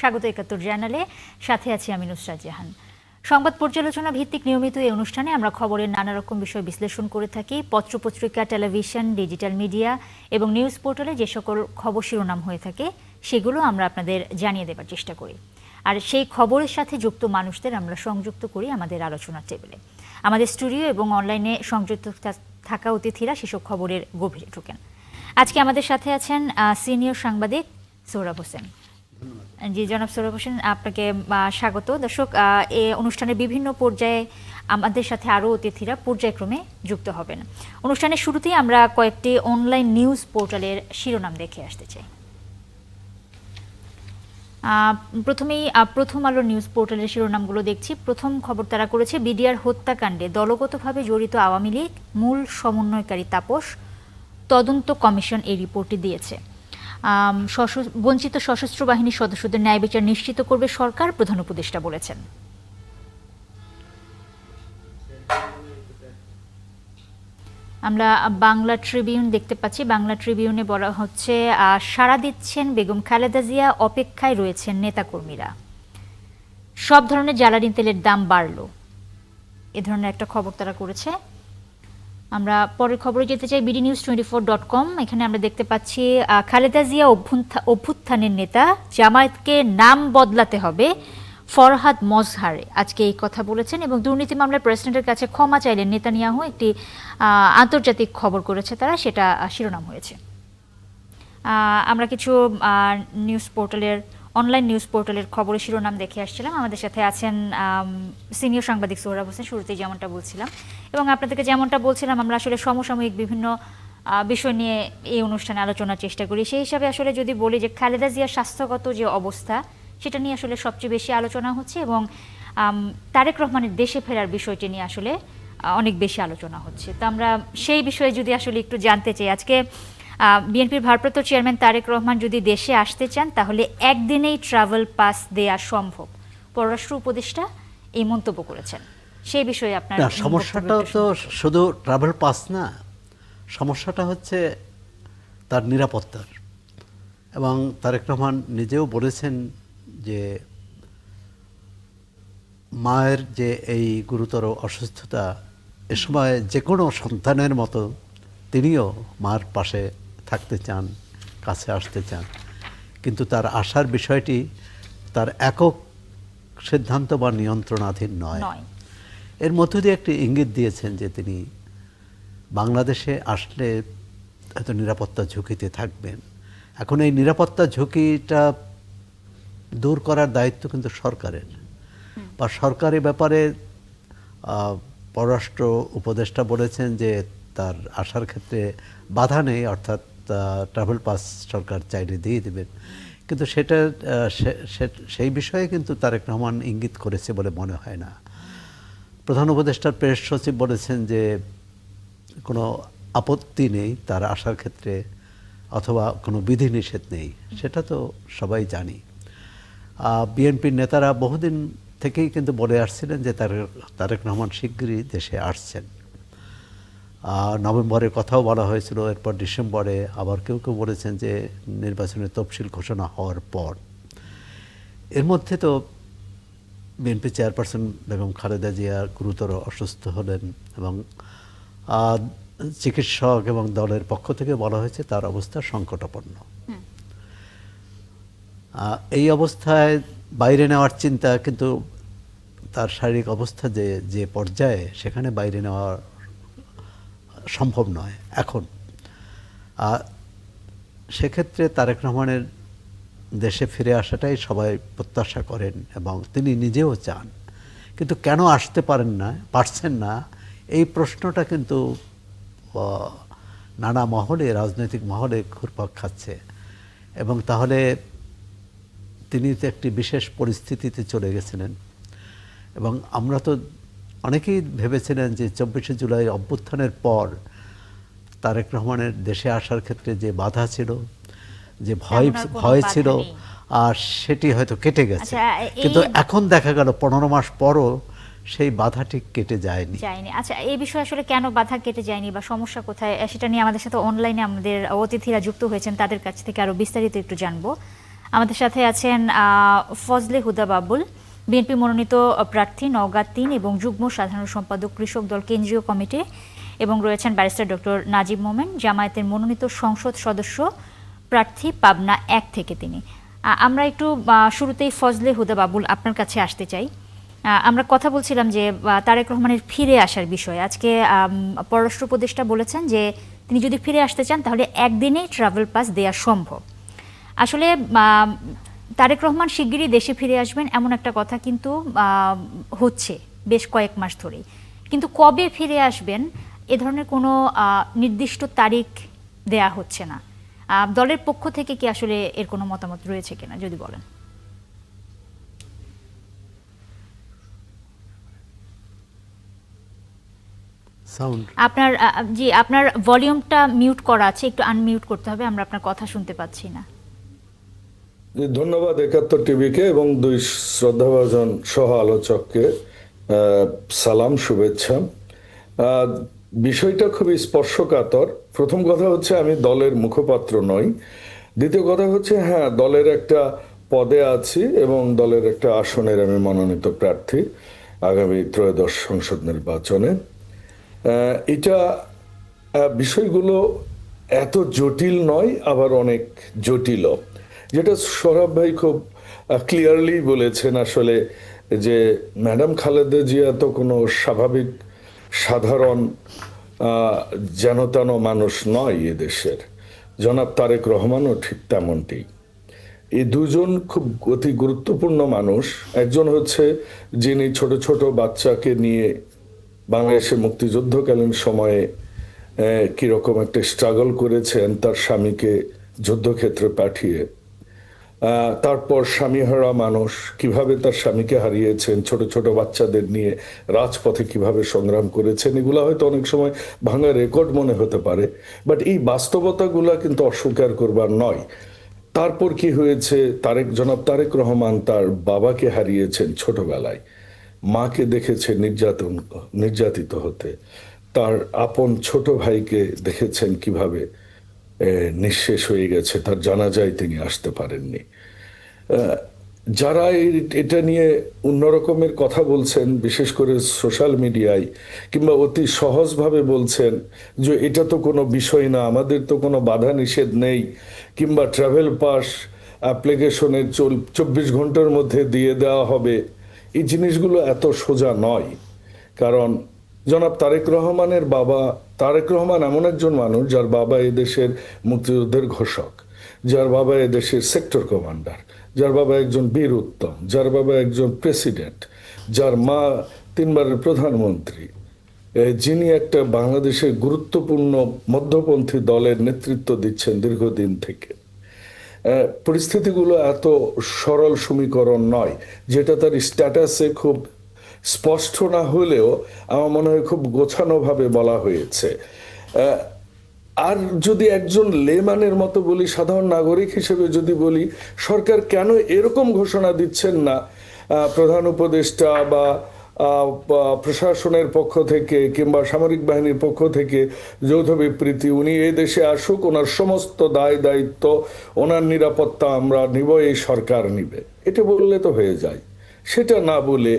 স্বাগত ৭১ জার্নালে, সাথে আছি আমি নুসরাত জাহান। সংবাদ পর্যালোচনা ভিত্তিক নিয়মিত এই অনুষ্ঠানে আমরা খবরের নানা রকম বিষয় বিশ্লেষণ করে থাকি। পত্রপত্রিকা, টেলিভিশন, ডিজিটাল মিডিয়া এবং নিউজ পোর্টালে যে সকল খবর শিরোনাম হয়ে থাকে সেগুলো আমরা আপনাদের জানিয়ে দেবার চেষ্টা করি। আর সেই খবরের সাথে যুক্ত মানুষদের আমরা সংযুক্ত করি আমাদের আলোচনার টেবিলে। আমাদের স্টুডিও এবং অনলাইনে সংযুক্ত থাকা অতিথিরা সেসব খবরের গভীরে ঢোকেন। আজকে আমাদের সাথে আছেন সিনিয়র সাংবাদিক সোহরাব হোসেন। জি জনাব সোহরাব হোসেন, আপনাকে স্বাগত। দর্শক, এই অনুষ্ঠানের বিভিন্ন পর্যায়ে আমাদের সাথে আরও অতিথিরা পর্যায়ক্রমে যুক্ত হবেন। অনুষ্ঠানের শুরুতেই আমরা কয়েকটি অনলাইন নিউজ পোর্টালের শিরোনাম দেখে আসতে চাই। প্রথমেই প্রথম আলো নিউজ পোর্টালের শিরোনামগুলো দেখছি। প্রথম খবর তারা করেছে, বিডিআর হত্যাকাণ্ডে দলগতভাবে জড়িত আওয়ামী লীগ, মূল সমন্বয়কারী তাপস, তদন্ত কমিশন এই রিপোর্টটি দিয়েছে। বঞ্চিত সশস্ত্র বাহিনীর সদস্যদের ন্যায় বিচার নিশ্চিত করবে সরকার, প্রধান উপদেষ্টা বলেছেন। আমরা বাংলা ট্রিবিউন দেখতে পাচ্ছি। বাংলা ট্রিবিউনে বলা হচ্ছে, সাড়া দিচ্ছেন বেগম খালেদা জিয়া, অপেক্ষায় রয়েছেন নেতাকর্মীরা। সব ধরনের জ্বালানি তেলের দাম বাড়ল, এ ধরনের একটা খবর তারা করেছে। আমরা পরের খবরে যেতে চাই, bdnews24.com। এখানে আমরা দেখতে পাচ্ছি, খালেদা জিয়া অভ্যুত্থানের নেতা, জামায়াতকে নাম বদলাতে হবে, ফরহাদ মজহার আজকে এই কথা বলেছেন এবং দুর্নীতি মামলায় প্রেসিডেন্টের কাছে ক্ষমা চাইলেন নেতানিয়াহু। একটি আন্তর্জাতিক খবর করেছে তারা, সেটা শিরোনাম হয়েছে। আমরা কিছু নিউজ পোর্টালের অনলাইন নিউজ পোর্টালের খবরের শিরোনাম দেখে আসছিলাম। আমাদের সাথে আছেন সিনিয়র সাংবাদিক সোহরাব হোসেন, শুরুতেই যেমনটা বলছিলাম, এবং আপনাদেরকে যেমনটা বলছিলাম আমরা আসলে সমসাময়িক বিভিন্ন বিষয় নিয়ে এই অনুষ্ঠানে আলোচনার চেষ্টা করি। সেই হিসাবে আসলে যদি বলি যে খালেদা জিয়ার স্বাস্থ্যগত যে অবস্থা সেটা নিয়ে আসলে সবচেয়ে বেশি আলোচনা হচ্ছে এবং তারেক রহমানের দেশে ফেরার বিষয়টি নিয়ে আসলে অনেক বেশি আলোচনা হচ্ছে। তো আমরা সেই বিষয়ে যদি আসলে একটু জানতে চাই, আজকে বিএনপির ভারপ্রাপ্ত চেয়ারম্যান তারেক রহমান যদি দেশে আসতে চান তাহলে একদিনেই ট্রাভেল পাস দেয়া সম্ভব, পররাষ্ট্র উপদেষ্টা এই মন্তব্য করেছেন। সেই বিষয়ে আপনার সমস্যাটা তো শুধু ট্রাভেল পাস না, সমস্যাটা হচ্ছে তার নিরাপত্তার। এবং তারেক রহমান নিজেও বলেছেন যে মায়ের যে এই গুরুতর অসুস্থতা, এ সময় যে কোনো সন্তানের মতো তিনিও মার পাশে থাকতে চান, কাছে আসতে চান, কিন্তু তার আসার বিষয়টি তার একক সিদ্ধান্ত বা নিয়ন্ত্রণাধীন নয়। এর মধ্য দিয়ে একটি ইঙ্গিত দিয়েছেন যে তিনি বাংলাদেশে আসলে হয়তো নিরাপত্তা ঝুঁকিতে থাকবেন। এখন এই নিরাপত্তা ঝুঁকিটা দূর করার দায়িত্ব কিন্তু সরকারের, বা সরকারি ব্যাপারে পররাষ্ট্র উপদেষ্টা বলেছেন যে তার আসার ক্ষেত্রে বাধা নেই, অর্থাৎ ট্রাভেল পাস সরকার চাইলে দিয়ে দেবেন। কিন্তু সেটা সেই বিষয়ে কিন্তু তারেক রহমান ইঙ্গিত করেছে বলে মনে হয় না। প্রধান উপদেষ্টার প্রেস সচিব বলেছেন যে কোনো আপত্তি নেই তার আসার ক্ষেত্রে, অথবা কোনো বিধিনিষেধ নেই, সেটা তো সবাই জানি। বিএনপির নেতারা বহুদিন থেকেই কিন্তু বলে আসছিলেন যে তারেক রহমান শিগগিরই দেশে আসছেন। নভেম্বরের কথাও বলা হয়েছিল, এরপর ডিসেম্বরে, আবার কেউ কেউ বলেছেন যে নির্বাচনের তফসিল ঘোষণা হওয়ার পর। এর মধ্যে তো বিএনপি চেয়ারপারসন বেগম খালেদা জিয়া গুরুতর অসুস্থ হলেন এবং চিকিৎসক এবং দলের পক্ষ থেকে বলা হয়েছে তার অবস্থা সংকটাপন্ন। এই অবস্থায় বাইরে নেওয়ার চিন্তা, কিন্তু তার শারীরিক অবস্থা যে পর্যায়ে, সেখানে বাইরে নেওয়া সম্ভব নয় এখন। সেক্ষেত্রে তারেক রহমানের দেশে ফিরে আসাটাই সবাই প্রত্যাশা করেন এবং তিনি নিজেও চান, কিন্তু কেন আসতে পারছেন না, এই প্রশ্নটা কিন্তু নানা মহলে, রাজনৈতিক মহলে ঘুরপাক খাচ্ছে। এবং তাহলে তিনি তো একটি বিশেষ পরিস্থিতিতে চলে গেছিলেন এবং আমরা তো অনেকেই ভেবেছিলেন যে 24শে জুলাই অভ্যুত্থানের পর তারেক রহমানের দেশে আসার ক্ষেত্রে যে বাধা ছিল, যে ভয় ছিল, আর সেটি হয়তো কেটে গেছে। কিন্তু এখন দেখা গেল 15 মাস পরও সেই বাধাটি কেটে যায়নি। আচ্ছা, এই বিষয়ে আসলে কেন বাধা কেটে যায়নি বা সমস্যা কোথায়, সেটা নিয়ে আমাদের সাথে অনলাইনে আমাদের অতিথিরা যুক্ত হয়েছেন, তাদের কাছ থেকে আরো বিস্তারিত একটু জানবো। আমাদের সাথে আছেন ফজলে হুদা বাবুল, বিএনপি মনোনীত প্রার্থী, নওগাঁ ৩ এবং যুগ্ম সাধারণ সম্পাদক, কৃষক দল কেন্দ্রীয় কমিটি, এবং রয়েছেন ব্যারিস্টার ডক্টর নাজিব মোমেন, জামায়াতের মনোনীত সংসদ সদস্য প্রার্থী, পাবনা ১ থেকে তিনি। আমরা একটু শুরুতেই ফজলে হুদা বাবুল আপনার কাছে আসতে চাই। আমরা কথা বলছিলাম যে তারেক রহমানের ফিরে আসার বিষয়ে। আজকে পররাষ্ট্র উপদেষ্টা বলেছেন যে তিনি যদি ফিরে আসতে চান তাহলে একদিনেই ট্রাভেল পাস দেওয়া সম্ভব। আসলে তারেক রহমান শিগগিরই দেশে ফিরে আসবেন এমন একটা কথা কিন্তু হচ্ছে বেশ কয়েক মাস ধরেই, কিন্তু কবে ফিরে আসবেন এ ধরনের কোনো নির্দিষ্ট তারিখ দেয়া হচ্ছে না। দলের পক্ষ থেকে কি আসলে এর কোনো মতামত রয়েছে কিনা যদি বলেন। সাউন্ড আপনার ভলিউমটা মিউট করা আছে, একটু আনমিউট করতে হবে, আমরা আপনার কথা শুনতে পাচ্ছি না। ধন্যবাদ ৭১ টিভিকে এবং দুই শ্রদ্ধাভাজন সহ আলোচককে সালাম, শুভেচ্ছা। বিষয়টা খুবই স্পর্শকাতর। প্রথম কথা হচ্ছে আমি দলের মুখপাত্র নই। দ্বিতীয় কথা হচ্ছে হ্যাঁ, দলের একটা পদে আছি এবং দলের একটা আসনের আমি মনোনীত প্রার্থী আগামী ত্রয়োদশ সংসদ নির্বাচনে। এটা বিষয়গুলো এত জটিল নয়, আবার অনেক জটিলও, যেটা সৌরভ ভাই খুব ক্লিয়ারলি বলেছেন। আসলে যে ম্যাডাম খালেদা জিয়া তো কোনো স্বাভাবিক সাধারণ যেনতেন মানুষ নয় এদেশের, জনাব তারেক রহমানও ঠিক তেমনটি। এই দুজন খুব অতি গুরুত্বপূর্ণ মানুষ। একজন হচ্ছে যিনি ছোট ছোট বাচ্চাকে নিয়ে বাংলাদেশের মুক্তিযুদ্ধকালীন সময়ে কিরকম একটা স্ট্রাগল করেছেন তার স্বামীকে যুদ্ধক্ষেত্রে পাঠিয়ে, তারপর স্বামীহারা মানুষ কিভাবে তার স্বামীকে হারিয়েছেন, ছোট ছোট বাচ্চাদের নিয়ে রাজপথে কিভাবে সংগ্রাম করেছেন, এগুলো হয়তো অনেক সময় ভাঙা রেকর্ড মনে হতে পারে, বাট এই বাস্তবতাগুলা কিন্তু অস্বীকার করবার নয়। তারপর কি হয়েছে, জনাব তারেক রহমান তার বাবাকে হারিয়েছেন ছোটবেলায়, মাকে দেখেছে নির্যাতিত হতে, তার আপন ছোট ভাইকে দেখেছেন কিভাবে নিঃশেষ হয়ে গেছে, তার জানাজায় তিনি আসতে পারেননি। যারা এটা নিয়ে অন্যরকমের কথা বলছেন, বিশেষ করে সোশ্যাল মিডিয়ায়, কিংবা অতি সহজভাবে বলছেন যে এটা তো কোনো বিষয় না, আমাদের তো কোনো বাধা নিষেধ নেই, কিংবা ট্রাভেল পাস অ্যাপ্লিকেশনের 24 ঘন্টার মধ্যে দিয়ে দেওয়া হবে, এই জিনিসগুলো এত সোজা নয়। কারণ জনাব তারেক রহমানের বাবা, তারেক রহমান এমন একজন মানুষ যার বাবা এদেশের মুক্তিযুদ্ধের ঘোষক, যার বাবা এদেশের সেক্টর কমান্ডার, যার বাবা একজন বীর উত্তম, যার বাবা একজন প্রেসিডেন্ট, যার মা 3 বারের প্রধানমন্ত্রী, যিনি একটা বাংলাদেশের গুরুত্বপূর্ণ মধ্যপন্থী দলের নেতৃত্ব দিচ্ছেন দীর্ঘদিন থেকে। পরিস্থিতিগুলো এত সরল সমীকরণ নয়, যেটা তার স্ট্যাটাসে খুব স্পষ্ট না হলেও আমার মনে হয় খুব গোছানোভাবে বলা হয়েছে। আর যদি একজন লেম্যানের মতো বলি, সাধারণ নাগরিক হিসেবে যদি বলি, সরকার কেন এরকম ঘোষণা দিচ্ছেন না, প্রধান উপদেষ্টা বা প্রশাসনের পক্ষ থেকে কিংবা সামরিক বাহিনীর পক্ষ থেকে যৌথ বিবৃতি, উনি এই দেশে আসুক, ওনার সমস্ত দায় দায়িত্ব, ওনার নিরাপত্তা আমরা নিব, এই সরকার নিবে, এটা বললে তো হয়ে যায়। সেটা না বলে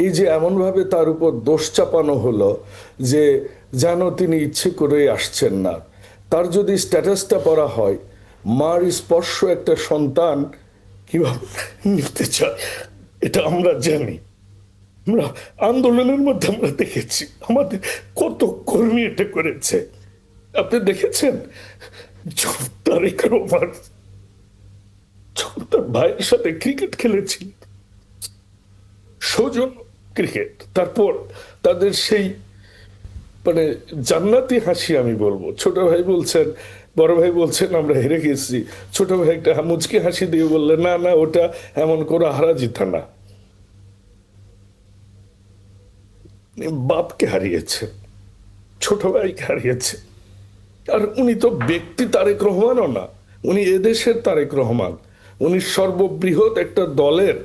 এই যে এমনভাবে তার উপর দোষ চাপানো হলো যে যেন তিনি ইচ্ছে করে আসছেন না। তার যদি স্ট্যাটাসটা পড়া হয়, মার স্পর্শ একটা সন্তান কিভাবে নিতে চায় এটা আমরা জানি। আমরা আন্দোলনের মধ্যে আমরা দেখেছি আমাদের কত কর্মী এটা করেছে। আপনি দেখেছেন তারেক রহমান তার ভাইয়ের সাথে ক্রিকেট খেলেছি, সৌজন্য ক্রিকেট, তারপর তাদের সেই মানে জান্নাতি হাসি, আমি বলবো। ছোট ভাই বলছেন, বড় ভাই বলছেন আমরা হেরে গেছি, ছোট ভাই একটা মুচকি হাসি দিয়ে বললে না না, ওটা এমন করে হারা জিতা না। বাপকে হারিয়েছে, ছোট ভাইকে হারিয়েছে। আর উনি তো ব্যক্তি তারেক রহমানও না, উনি এদেশের তারেক রহমান, উনি সর্ববৃহৎ একটা দলের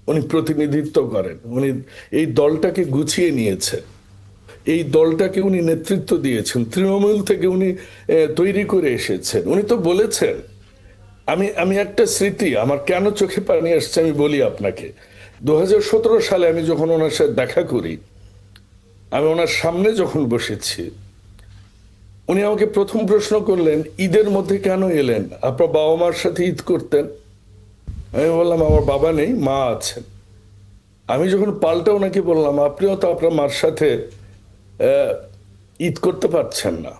উনি প্রতিনিধিত্ব করেন। উনি এই দলটাকে গুছিয়ে নিয়েছেন, এই দলটাকে উনি নেতৃত্ব দিয়েছেন, তৃণমূল থেকে উনি তৈরি করে এসেছেন। উনি তো বলেছেন আমি একটা স্মৃতি আমার কেন চোখে পানি আসছে আমি বলি আপনাকে। 2017 সালে আমি যখন ওনার সাথে দেখা করি, আমি ওনার সামনে যখন বসেছি, উনি আমাকে প্রথম প্রশ্ন করলেন, ঈদের মধ্যে কেন এলেন? আপনার বাবা মার সাথে ঈদ করতেন? আমি বললাম আমার বাবা নেই, মা আছেন। আমি যখন পাল্টা ওনাকে বললাম, আপনিও তো আপনার মার সাথে ঈদ করতে পারছেন না।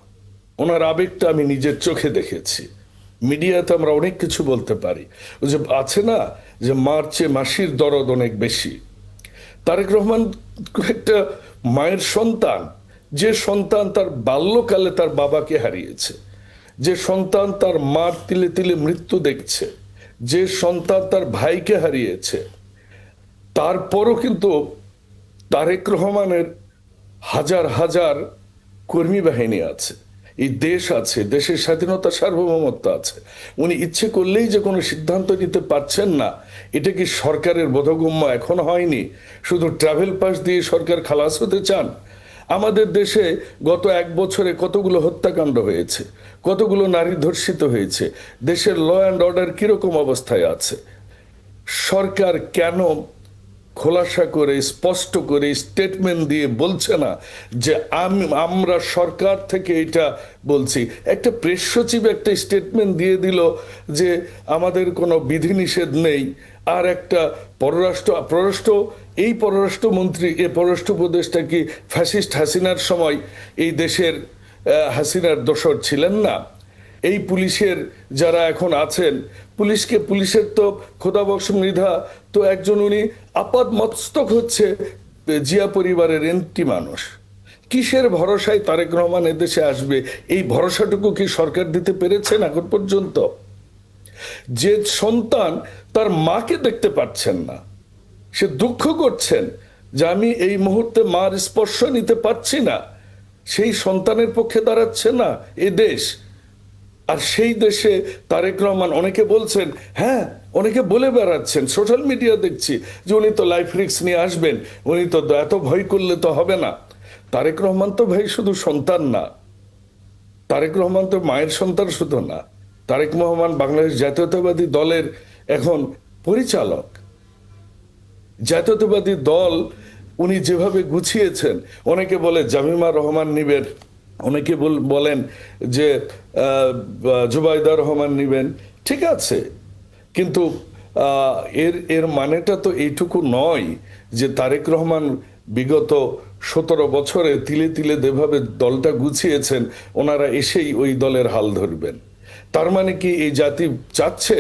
ওনার আবেগটা আমি নিজের চোখে দেখেছি। মিডিয়াতে আমরা অনেক কিছু বলতে পারি, ওই যে আছে না যে মার চেয়ে মাসির দরদ অনেক বেশি। তারেক রহমান একটা মায়ের সন্তান, যে সন্তান তার বাল্যকালে তার বাবাকে হারিয়েছে, যে সন্তান তার মার তিলে তিলে মৃত্যু দেখছে, যে সন্তান তার ভাইকে হারিয়েছে, তারপরও কিন্তু তারেক রহমানের হাজার হাজার কর্মী বাহিনী আছে, এই দেশ আছে, দেশের স্বাধীনতা সার্বভৌমত্ব আছে। উনি ইচ্ছে করলেই যে কোনো সিদ্ধান্ত নিতে পারছেন না, এটা কি সরকারের বোধগম্য এখন হয়নি? শুধু ট্রাভেল পাস দিয়ে সরকার খালাস হতে চান? আমাদের দেশে গত 1 বছরে কতগুলো হত্যাকাণ্ড হয়েছে, কতগুলো নারী ধর্ষিত হয়েছে, দেশের ল অ্যান্ড অর্ডার কিরকম অবস্থায় আছে? সরকার কেন খোলাসা করে স্পষ্ট করে স্টেটমেন্ট দিয়ে বলছে না যে আমরা সরকার থেকে এটা বলছি? একটা প্রেস সচিব একটা স্টেটমেন্ট দিয়ে দিল যে আমাদের কোনো বিধিনিষেধ নেই, আর একটা পররাষ্ট্রমন্ত্রী পররাষ্ট্র উপদেষ্টা কি ফ্যাসিস্ট হাসিনার সময় এই দেশের হাসিনার দোসর ছিলেন না? এই পুলিশের যারা এখন আছেন, পুলিশের তো খোদাবক্স মৃধা তো একজন, উনি আপাদ মস্তক হচ্ছে জিয়া পরিবারের এন্টি মানুষ। কিসের ভরসায় তারেক রহমান এদেশে আসবে, এই ভরসাটুকু কি সরকার দিতে পেরেছেন এখন পর্যন্ত? যে সন্তান তার মাকে দেখতে পাচ্ছেন না, সে দুঃখ করছেন যে আমি এই মুহূর্তে মার স্পর্শ নিতে পারছি না, সেই সন্তানের পক্ষে দাঁড়াচ্ছে না এ দেশ। আর সেই দেশে তারেক রহমান, অনেকে বলছেন, হ্যাঁ অনেকে বলে বেড়াচ্ছেন, সোশ্যাল মিডিয়া দেখছি যে উনি তো লাইফ রিস্ক নিয়ে আসবেন, উনি তো এত ভয় করলে তো হবে না। তারেক রহমান তো ভাই শুধু সন্তান না, তারেক রহমান তো মায়ের সন্তান শুধু না, তারেক রহমান বাংলাদেশ জাতীয়তাবাদী দলের এখন পরিচালক। জাতীয়তাবাদী দল উনি যেভাবে গুছিয়েছেন, অনেকে বলে জামিমা রহমান নিবেন, অনেকে বলেন যে জুবাইদা রহমান নিবেন, ঠিক আছে, কিন্তু এর মানেটা তো এইটুকু নয় যে তারেক রহমান বিগত 17 বছরে তিলে তিলে যেভাবে দলটা গুছিয়েছেন, ওনারা এসেই ওই দলের হাল ধরবেন। তার মানে কি এই জাতি চাচ্ছে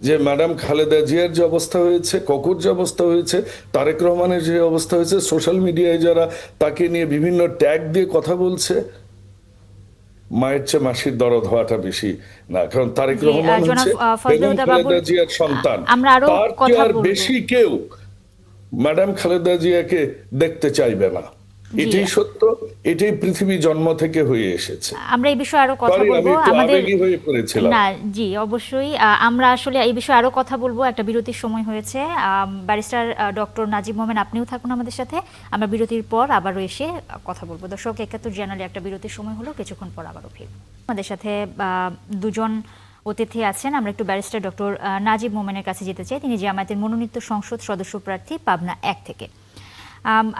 যে ম্যাডাম খালেদা জিয়ার যে অবস্থা হয়েছে, ককুর যে অবস্থা হয়েছে, তারেক রহমানের যে অবস্থা হয়েছে, সোশ্যাল মিডিয়ায় যারা তাকে নিয়ে বিভিন্ন ট্যাগ দিয়ে কথা বলছে, মায়ের চেয়ে মাসির দরদ হওয়াটা বেশি না? কারণ তারেক রহমান হচ্ছে বেগম খালেদা জিয়ার সন্তান, তার কি আর বেশি কেউ ম্যাডাম খালেদা জিয়াকে দেখতে চাইবে না? এটাই সত্য, এটাই পৃথিবী জন্ম থেকে হয়ে এসেছে। আমরা এই বিষয়ে আরো কথা বলবো, আমাদের হয়ে পড়েছিলাম না জি অবশ্যই আমরা আসলে এই বিষয়ে আরো কথা বলবো। একটা বিরতির সময় হয়েছে। ব্যারিস্টার ডক্টর নাজিব মোমেন, আপনিও থাকুন আমাদের সাথে, আমরা বিরতির পর আবারও এসে কথা বলবো। দর্শক, 71 জানুয়ারি একটা বিরতির সময় হলো, কিছুক্ষণ পর আবারও ফিরব। আমাদের সাথে দুজন অতিথি আছেন। আমরা একটু ব্যারিস্টার ডক্টর নাজিব মোমেনের কাছে যেতে চাই। তিনি জামায়াতের মনোনীত সংসদ সদস্য প্রার্থী পাবনা 1 থেকে।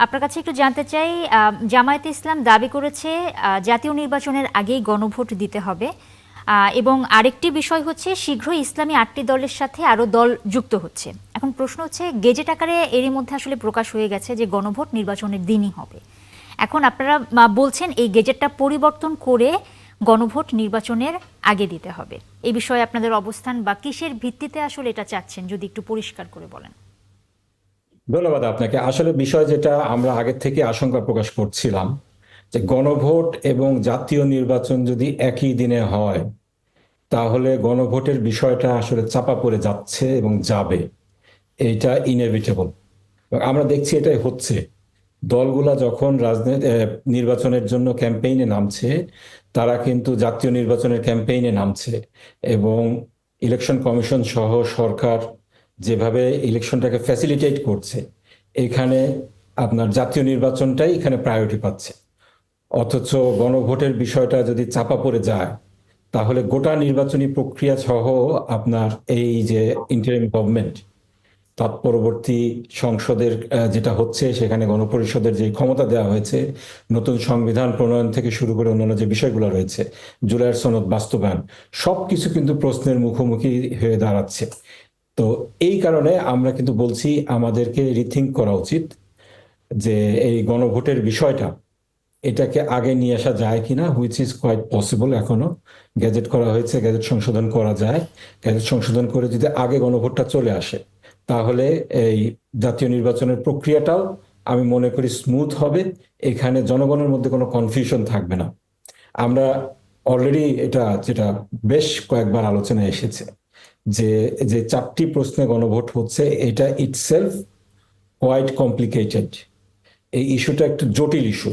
আপনার কাছে একটু জানতে চাই, জামায়াতে ইসলাম দাবি করেছে জাতীয় নির্বাচনের আগেই গণভোট দিতে হবে, এবং আরেকটি বিষয় হচ্ছে শীঘ্রই ইসলামী 8টি দলের সাথে আরও দল যুক্ত হচ্ছে। এখন প্রশ্ন হচ্ছে, গেজেট আকারে এরই মধ্যে আসলে প্রকাশ হয়ে গেছে যে গণভোট নির্বাচনের দিনই হবে। এখন আপনারা বলছেন এই গেজেটটা পরিবর্তন করে গণভোট নির্বাচনের আগে দিতে হবে। এই বিষয়ে আপনাদের অবস্থান বা কিসের ভিত্তিতে আসলে এটা চাচ্ছেন, যদি একটু পরিষ্কার করে বলেন। ধন্যবাদ আপনাকে। আসলে বিষয় যেটা আমরা আগের থেকে আশঙ্কা প্রকাশ করছিলাম, যে গণভোট এবং জাতীয় নির্বাচন যদি একই দিনে হয়, তাহলে গণভোটের বিষয়টা আসলে চাপা পড়ে যাচ্ছে এবং যাবে, এইটা ইনএভিটেবল। আমরা দেখছি এটাই হচ্ছে। দলগুলা যখন নির্বাচনের জন্য ক্যাম্পেইনে নামছে, তারা কিন্তু জাতীয় নির্বাচনের ক্যাম্পেইনে নামছে, এবং ইলেকশন কমিশন সহ সরকার যেভাবে ইলেকশনটাকে ফ্যাসিলিটেট করছে, এখানে আপনার জাতীয় নির্বাচনটাই এখানে প্রায়োরিটি পাচ্ছে। অথচ গণভোটের বিষয়টা যদি চাপা পড়ে যায়, তাহলে গোটা নির্বাচনী প্রক্রিয়া সহ আপনার এই যে ইন্টারিম গভর্নমেন্ট, তৎপরবর্তী সংসদের যেটা হচ্ছে, সেখানে গণপরিষদের যে ক্ষমতা দেওয়া হয়েছে, নতুন সংবিধান প্রণয়ন থেকে শুরু করে অন্যান্য যে বিষয়গুলো রয়েছে, জুলাইয়ের সনদ বাস্তবায়ন, সবকিছু কিন্তু প্রশ্নের মুখোমুখি হয়ে দাঁড়াচ্ছে। তো এই কারণে আমরা কিন্তু বলছি আমাদেরকে রিথিঙ্ক করা উচিত যে এই গণভোটের বিষয়টা, এটাকে আগে নিয়ে আসা যায় কিনা, হুইচ ইজ কোয়াইট পসিবল। এখনো গ্যাজেট করা হয়েছে, গ্যাজেট সংশোধন করা যায়। গ্যাজেট সংশোধন করে যদি আগে গণভোটটা চলে আসে, তাহলে এই জাতীয় নির্বাচনের প্রক্রিয়াটাও আমি মনে করি স্মুথ হবে। এখানে জনগণের মধ্যে কোনো কনফিউশন থাকবে না। আমরা অলরেডি এটা যেটা বেশ কয়েকবার আলোচনায় এসেছে, যে যে 4টি প্রশ্নে গণভোট হচ্ছে, এটা ইটসেলফ কোয়াইট কমপ্লিকেটেড। এই ইস্যুটা একটু জটিল ইস্যু।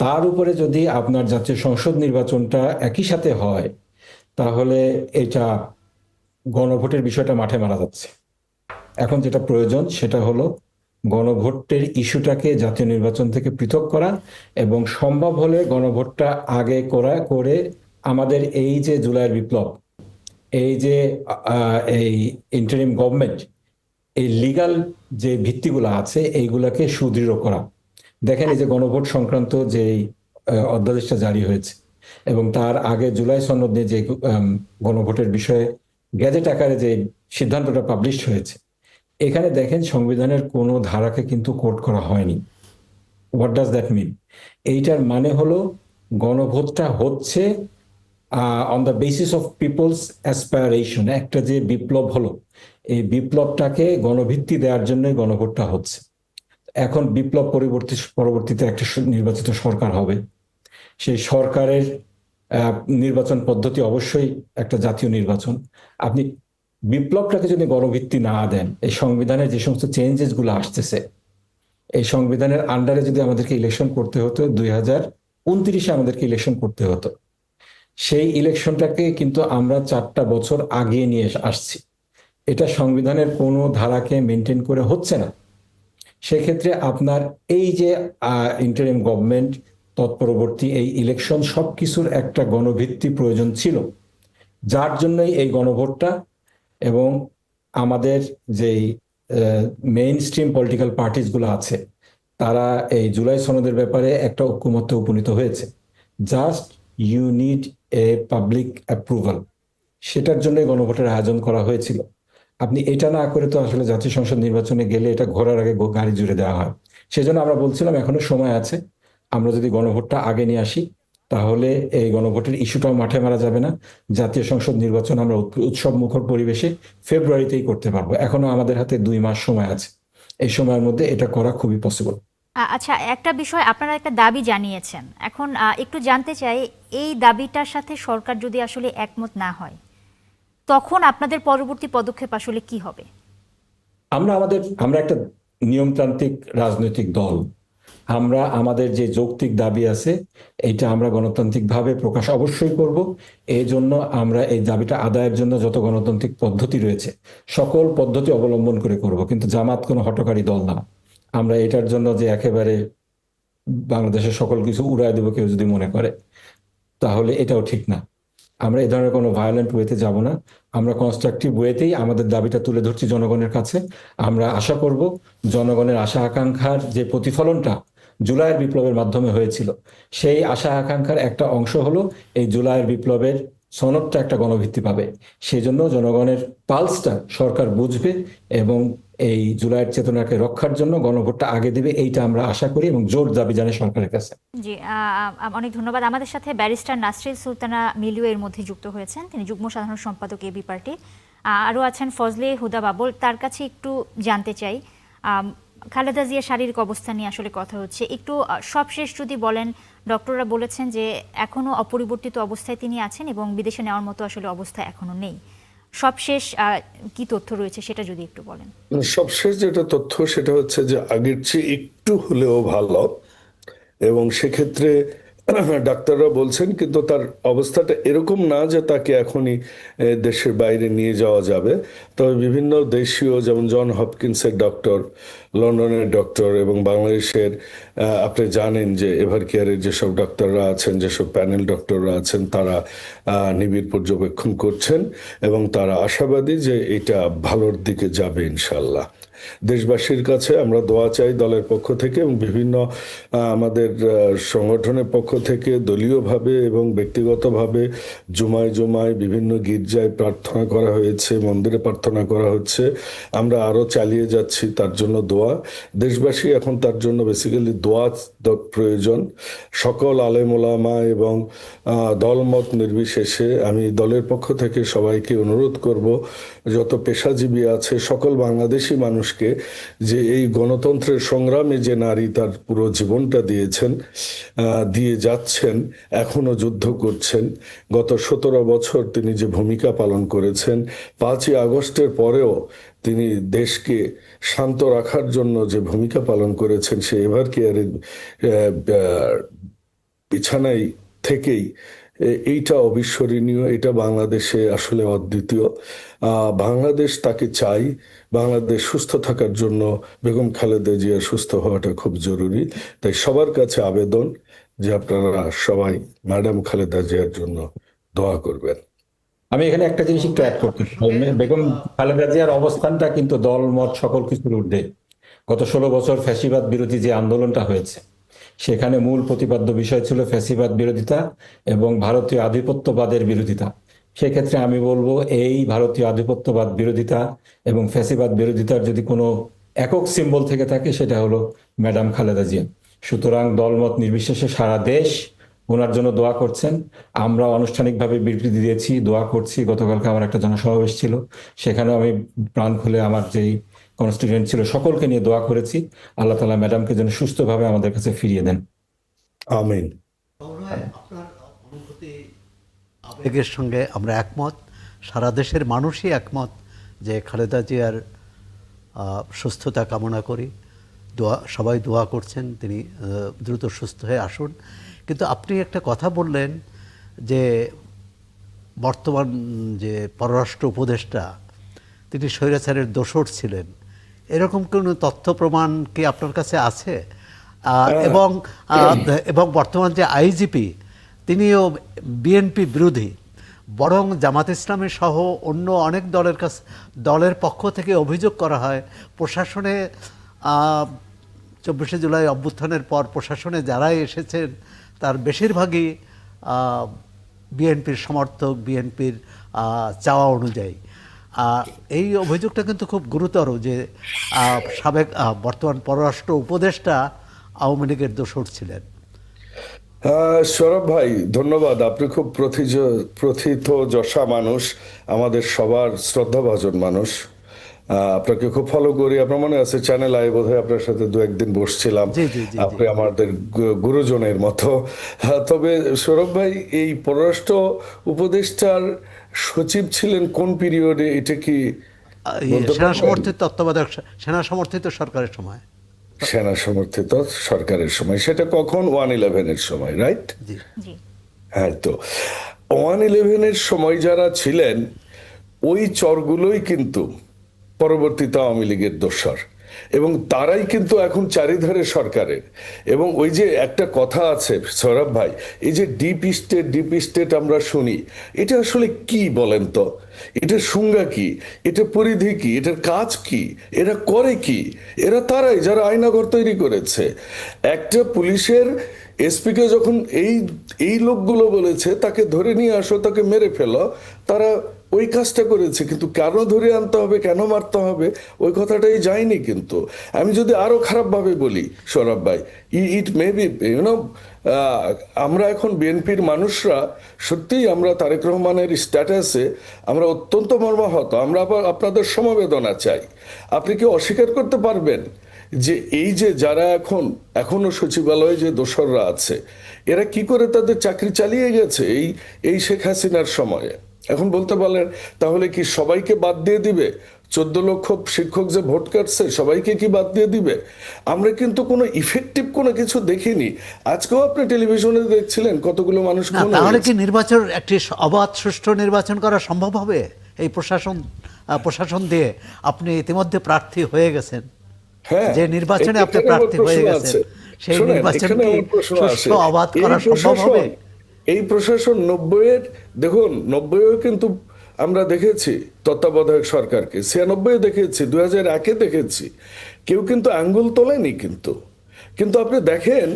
তার উপরে যদি আপনার জাতীয় সংসদ নির্বাচনটা একই সাথে হয়, তাহলে এটা গণভোটের বিষয়টা মাঠে মারা যাচ্ছে। এখন যেটা প্রয়োজন সেটা হলো গণভোটের ইস্যুটাকে জাতীয় নির্বাচন থেকে পৃথক করা, এবং সম্ভব হলে গণভোটটা আগে করে আমাদের এই যে জুলাইয়ের বিপ্লব, এই যে এই ইন্টারিম গভর্নমেন্ট, এই লিগ্যাল যে ভিত্তিগুলো আছে এইগুলাকে সুদৃঢ় করা। দেখেন, এই যে গণভোট সংক্রান্ত যে অধ্যাদেশটা জারি হয়েছে, এবং তার আগে জুলাই সনদ নিয়ে যে গণভোটের বিষয়ে গ্যাজেট আকারে যে সিদ্ধান্তটা পাবলিশ হয়েছে, এখানে দেখেন সংবিধানের কোনো ধারাকে কিন্তু কোট করা হয়নি। What does that mean? এইটার মানে হলো গণভোটটা হচ্ছে on the basis of people's aspiration. একটা যে বিপ্লব হলো, এই বিপ্লবটাকে গণভিত্তি দেওয়ার জন্যই গণভোটটা হচ্ছে। এখন বিপ্লব পরবর্তীতে একটা নির্বাচিত সরকার হবে। সেই সরকারের নির্বাচন পদ্ধতি অবশ্যই একটা জাতীয় নির্বাচন। আপনি বিপ্লবটাকে যদি গণভিত্তি না দেন, এই সংবিধানের যে সমস্ত চেঞ্জেস গুলো আসতেছে, এই সংবিধানের আন্ডারে যদি আমাদেরকে ইলেকশন করতে হতো, 2029-এ আমাদেরকে ইলেকশন করতে হতো, সেই ইলেকশনটাকে কিন্তু আমরা 4টা বছর আগিয়ে নিয়ে আসছি। এটা সংবিধানের কোনো ধারাকে মেনটেন করে হচ্ছে না। সেক্ষেত্রে আপনার এই যে ইন্টারিম গভর্নমেন্ট, তৎপরবর্তী এই ইলেকশন, সবকিছুর একটা গণভিত্তি প্রয়োজন ছিল, যার জন্যই এই গণভোটটা। এবং আমাদের যেই মেইন স্ট্রিম পলিটিক্যাল পার্টিস গুলো আছে, তারা এই জুলাই সনদের ব্যাপারে একটা ঐকমত্যে উপনীত হয়েছে। Just you need a public approval, সেটার জন্য গণভোটের আয়োজন করা হয়েছিল। আপনি এটা না করে তো আসলে জাতীয় সংসদ নির্বাচনে গেলে এটা ঘোরার আগে গাড়ি জুড়ে দেওয়া হয়। সেজন্য আমরা বলছিলাম এখনো সময় আছে, আমরা যদি গণভোটটা আগে নিয়ে আসি, তাহলে এই গণভোটের ইস্যুটাও মাঠে মারা যাবে না। জাতীয় সংসদ নির্বাচন আমরা উৎসব মুখর পরিবেশে ফেব্রুয়ারিতেই করতে পারবো। এখনো আমাদের হাতে 2 মাস সময় আছে। এই সময়ের মধ্যে এটা করা খুবই পসিবল। আচ্ছা, একটা বিষয়, আপনারা একটা দাবি জানিয়েছেন। এখন একটু জানতে চাই, এই দাবিটার সাথে সরকার যদি আসলে একমত না হয়, তখন আপনাদের পরবর্তী পদক্ষেপ আসলে কি হবে? আমরা একটা নিয়মতান্ত্রিক রাজনৈতিক দল। আমরা আমাদের যে যৌক্তিক দাবি আছে, এইটা আমরা গণতান্ত্রিকভাবে প্রকাশ অবশ্যই করব। এই জন্য আমরা এই দাবিটা আদায়ের জন্য যত গণতান্ত্রিক পদ্ধতি রয়েছে, সকল পদ্ধতি অবলম্বন করে করব। কিন্তু জামাত কোনো হঠকারী দল না। আমরা এটার জন্য যে একেবারে বাংলাদেশের সকল কিছু উড়ায় দেব কেউ যদি মনে করে, তাহলে এটাও ঠিক না। আমরা এই ধরনের কোনো ভায়োলেন্ট ওয়েতে যাব না। আমরা কনস্ট্রাকটিভ ওয়েতেই আমাদের দাবিটা তুলে ধরছি জনগণের কাছে। আমরা আশা করব জনগণের আশা আকাঙ্ক্ষার যে প্রতিফলনটা জুলাইয়ের বিপ্লবের মাধ্যমে হয়েছিল, সেই আশা আকাঙ্ক্ষার একটা অংশ হলো এই জুলাইয়ের বিপ্লবের সনদটা একটা গণভিত্তি পাবে। সেই জন্য জনগণের পালসটা সরকার বুঝবে, এবং এই জুলাইয়ের চেতনাকে রক্ষার জন্য গণভোটটা আগে দেবে, এইটা আমরা আশা করি এবং জোর দাবি জানাই সরকারের কাছে। জি, অনেক ধন্যবাদ। আমাদের সাথে ব্যারিস্টার নাসরিন সুলতানা মিলু এর মধ্যে যুক্ত হয়েছেন, তিনি যুগ্ম সাধারণ সম্পাদক এবি পার্টি। আরও আছেন ফজলে হুদা বাবুল। তার কাছে একটু জানতে চাই, খালেদা জিয়ার শারীরিক অবস্থা নিয়ে আসলে কথা হচ্ছে, একটু সবশেষ যদি বলেন। ডক্টররা বলেছেন যে এখনো অপরিবর্তিত অবস্থায় তিনি আছেন এবং বিদেশে নেওয়ার মতো আসলে অবস্থা এখনো নেই। সবশেষ কি তথ্য রয়েছে সেটা যদি একটু বলেন। সবশেষ যেটা তথ্য সেটা হচ্ছে যে আগের চেয়ে একটু হলেও ভালো, এবং সেক্ষেত্রে ডাক্তাররা বলছেন, কিন্তু তার অবস্থাটা এরকম না যে তাকে এখনই দেশের বাইরে নিয়ে যাওয়া যাবে। তবে বিভিন্ন দেশীয়, যেমন জন হপকিন্সের ডক্টর, লন্ডনের ডক্টর এবং বাংলাদেশের আপনি জানেন যে এভার কেয়ারের যেসব ডক্টররা আছেন, যেসব প্যানেল ডক্টররা আছেন, তারা নিবিড় পর্যবেক্ষণ করছেন এবং তারা আশাবাদী যে এটা ভালোর দিকে যাবে ইনশাল্লাহ। দেশবাসীর কাছে আমরা দোয়া চাই দলের পক্ষ থেকে এবং বিভিন্ন আমাদের সংগঠনের পক্ষ থেকে, দলীয়ভাবে এবং ব্যক্তিগতভাবে জুমায় জুমায় বিভিন্ন গির্জায় প্রার্থনা করা হয়েছে, মন্দিরে প্রার্থনা করা হচ্ছে। আমরা আরো চালিয়ে যাচ্ছি তার জন্য দোয়া। দেশবাসী এখন তার জন্য বেসিক্যালি দোয়া প্রয়োজন। সকল আলেম ওলামা এবং দলমত নির্বিশেষে আমি দলের পক্ষ থেকে সবাইকে অনুরোধ করব, যত পেশাজীবী আছে সকল বাংলাদেশি মানুষকে, যে এই গণতন্ত্রের সংগ্রামে যে নারী তার পুরো জীবনটা দিয়েছেন, দিয়ে যাচ্ছেন, এখনো যুদ্ধ করছেন, গত 17 বছর তিনি যে ভূমিকা পালন করেছেন, 5ই আগস্টের পরেও তিনি দেশকে শান্ত রাখার জন্য যে ভূমিকা পালন করেছেন, সে এভার কেয়ারের বিছানায় থেকেই এইটা অবিস্মরণীয়। এটা বাংলাদেশে আসলে অদ্বিতীয়। বাংলাদেশ তাকে চাই। বাংলাদেশ সুস্থ থাকার জন্য বেগম খালেদা জিয়া সুস্থ হওয়াটা খুব জরুরি। তাই সবার কাছে আবেদন যে আপনারা সবাই ম্যাডাম খালেদা জিয়ার জন্য দোয়া করবেন। আমি এখানে একটা জিনিস একটু অ্যাড করতে চাই। বেগম খালেদা জিয়ার অবস্থানটা কিন্তু দল মত সকল কিছুর ঊর্ধ্বে। গত 16 বছর ফ্যাসিবাদ বিরোধী যে আন্দোলনটা হয়েছে, সেখানে মূল প্রতিপাদ্য বিষয় ছিল ফ্যাসিবাদ বিরোধিতা এবং ভারতীয় আধিপত্যবাদের বিরোধিতা। সেক্ষেত্রে আমি বলবো, এই ভারতীয় আধিপত্যবাদ বিরোধিতা এবং ফ্যাসিবাদ বিরোধিতার যদি কোনো একক সিম্বল থেকে থাকে, সেটা হলো ম্যাডাম খালেদা জিয়া। সুতরাং দলমত নির্বিশেষে সারা দেশ ওনার জন্য দোয়া করছেন। আমরা আনুষ্ঠানিকভাবে বিবৃতি দিয়েছি, দোয়া করছি। গতকালকে আমার একটা জনসমাবেশ ছিল, সেখানেও আমি প্রাণ খুলে আমার যেই কনস্টিটিউয়েন্ট ছিল সকলকে নিয়ে দোয়া করেছি। আল্লাহ তাআলা ম্যাডামকে যেন সুস্থভাবে আমাদের কাছে ফিরিয়ে দেন। আমিন। আপনার অনুভূতি, আবেগের সঙ্গে আমরা একমত, সারা দেশের মানুষই একমত যে খালেদা জিয়ার সুস্থতা কামনা করি। সবাই দোয়া করছেন তিনি দ্রুত সুস্থ হয়ে আসুন। কিন্তু আপনি একটা কথা বললেন যে বর্তমান যে পররাষ্ট্র উপদেষ্টা, তিনি স্বৈরাচারের দোসর ছিলেন, এরকম কোনো তথ্য প্রমাণ কি আপনার কাছে আছে? এবং বর্তমান যে আইজিপি, তিনিও বিএনপি বিরোধী, বরং জামাত ইসলামী সহ অন্য অনেক দলের পক্ষ থেকে অভিযোগ করা হয় প্রশাসনে 24শে জুলাই অভ্যুত্থানের পর প্রশাসনে যারাই এসেছেন তার বেশিরভাগই বিএনপির সমর্থক, বিএনপির চাওয়া অনুযায়ী। এই অভিযোগটা কিন্তু খুব গুরুতর যে বর্তমান পররাষ্ট্র উপদেষ্টা আওয়ামী লীগের দোসর ছিলেন। সৌরভ ভাই ধন্যবাদ। আপনি খুব প্রথিতযশা মানুষ, আমাদের সবার শ্রদ্ধাভাজন মানুষ। আপনাকে খুব ফলো করি। আপনার মনে আছে চ্যানেল আই বোধহয় আপনার সাথে 2-1 দিন বসছিলাম। আপনি আমাদের গুরুজনের মতো। তবে সৌরভ ভাই, এই পররাষ্ট্র উপদেষ্টার সচিব ছিলেন কোন পিরিয়ডে? এটা কি সেনা সমর্থিত তত্ত্বাবধায়ক, সেনা সমর্থিত সরকারের সময়। সেনা সমর্থিত সরকারের সময়, সেটা কখন? 1/11-এর সময়, রাইট? হ্যাঁ, তো 1/11-এর সময় যারা ছিলেন, ওই চরগুলোই কিন্তু পরবর্তীতে আওয়ামী লীগের দোসর, এবং তারাই কিন্তু এখন চারিধারে সরকারের। এবং ওই যে একটা কথা আছে সৌরভ ভাই, এই যে ডিপ স্টেট আমরা শুনি, এটা আসলে কি বলেন তো? এটার সংজ্ঞা কি? এটা পরিধি কি? এটার কাজ কি? এরা করে কি? এরা তারাই যারা আয়নাঘর তৈরি করেছে। একটা পুলিশের এসপিকে যখন এই লোকগুলো বলেছে তাকে ধরে নিয়ে আসো, তাকে মেরে ফেলো, তারা ওই কাজটা করেছে। কিন্তু কেন ধরে আনতে হবে, কেন মারতে হবে, ওই কথাটাই যায়নি। কিন্তু আমি যদি আরো খারাপ ভাবে বলি সৌরভ ভাই, ইট মে বি আমরা এখন বিএনপির মানুষরা সত্যিই আমরা তারেক রহমানের স্ট্যাটাসে আমরা অত্যন্ত মর্মাহত। আমরা আবার আপনাদের সমবেদনা চাই। আপনি কি অস্বীকার করতে পারবেন যে এই যে যারা এখনো সচিবালয়ে যে দোসররা আছে, এরা কি করে তাদের চাকরি চালিয়ে গেছে এই শেখ হাসিনার সময়ে? এখন বলতে পারলেন তাহলে কি সবাইকে বাদ দিয়ে দিবে? 14 লক্ষ শিক্ষক যে ভোট কাটছে সবাইকে কি বাদ দিয়ে দিবে? আমরা কিন্তু কোনো ইফেক্টিভ কোনো কিছু দেখিনি। আজকেও আপনি টেলিভিশনে দেখছিলেন কতগুলো মানুষ না, খুন তাহলে হয়েছে। কি নির্বাচন একটি অবাধ সুষ্ঠু নির্বাচন করা সম্ভব হবে? এই প্রশাসন দিয়ে আপনি ইতিমধ্যে প্রার্থী হয়ে গেছেন, হ্যাঁ, যে নির্বাচনে আপনি এখানে আমার প্রার্থী হয়ে প্রশ্ন গেছেন, আছে। সেই শোনেন, নির্বাচন এখানে কি আমার প্রশ্ন সুষ্ঠু আছে। অবাধ এই করা সম্ভব হবে? এই প্রশাসন 90-এর, দেখুন 90-এও কিন্তু আমরা দেখেছি তত্ত্বাবধায়ক সরকারকে, 96-এ দেখেছি, 2001-এ দেখেছি, কেউ কিন্তু আঙ্গুল তোলেনি। কিন্তু কিন্তু আপনি দেখেন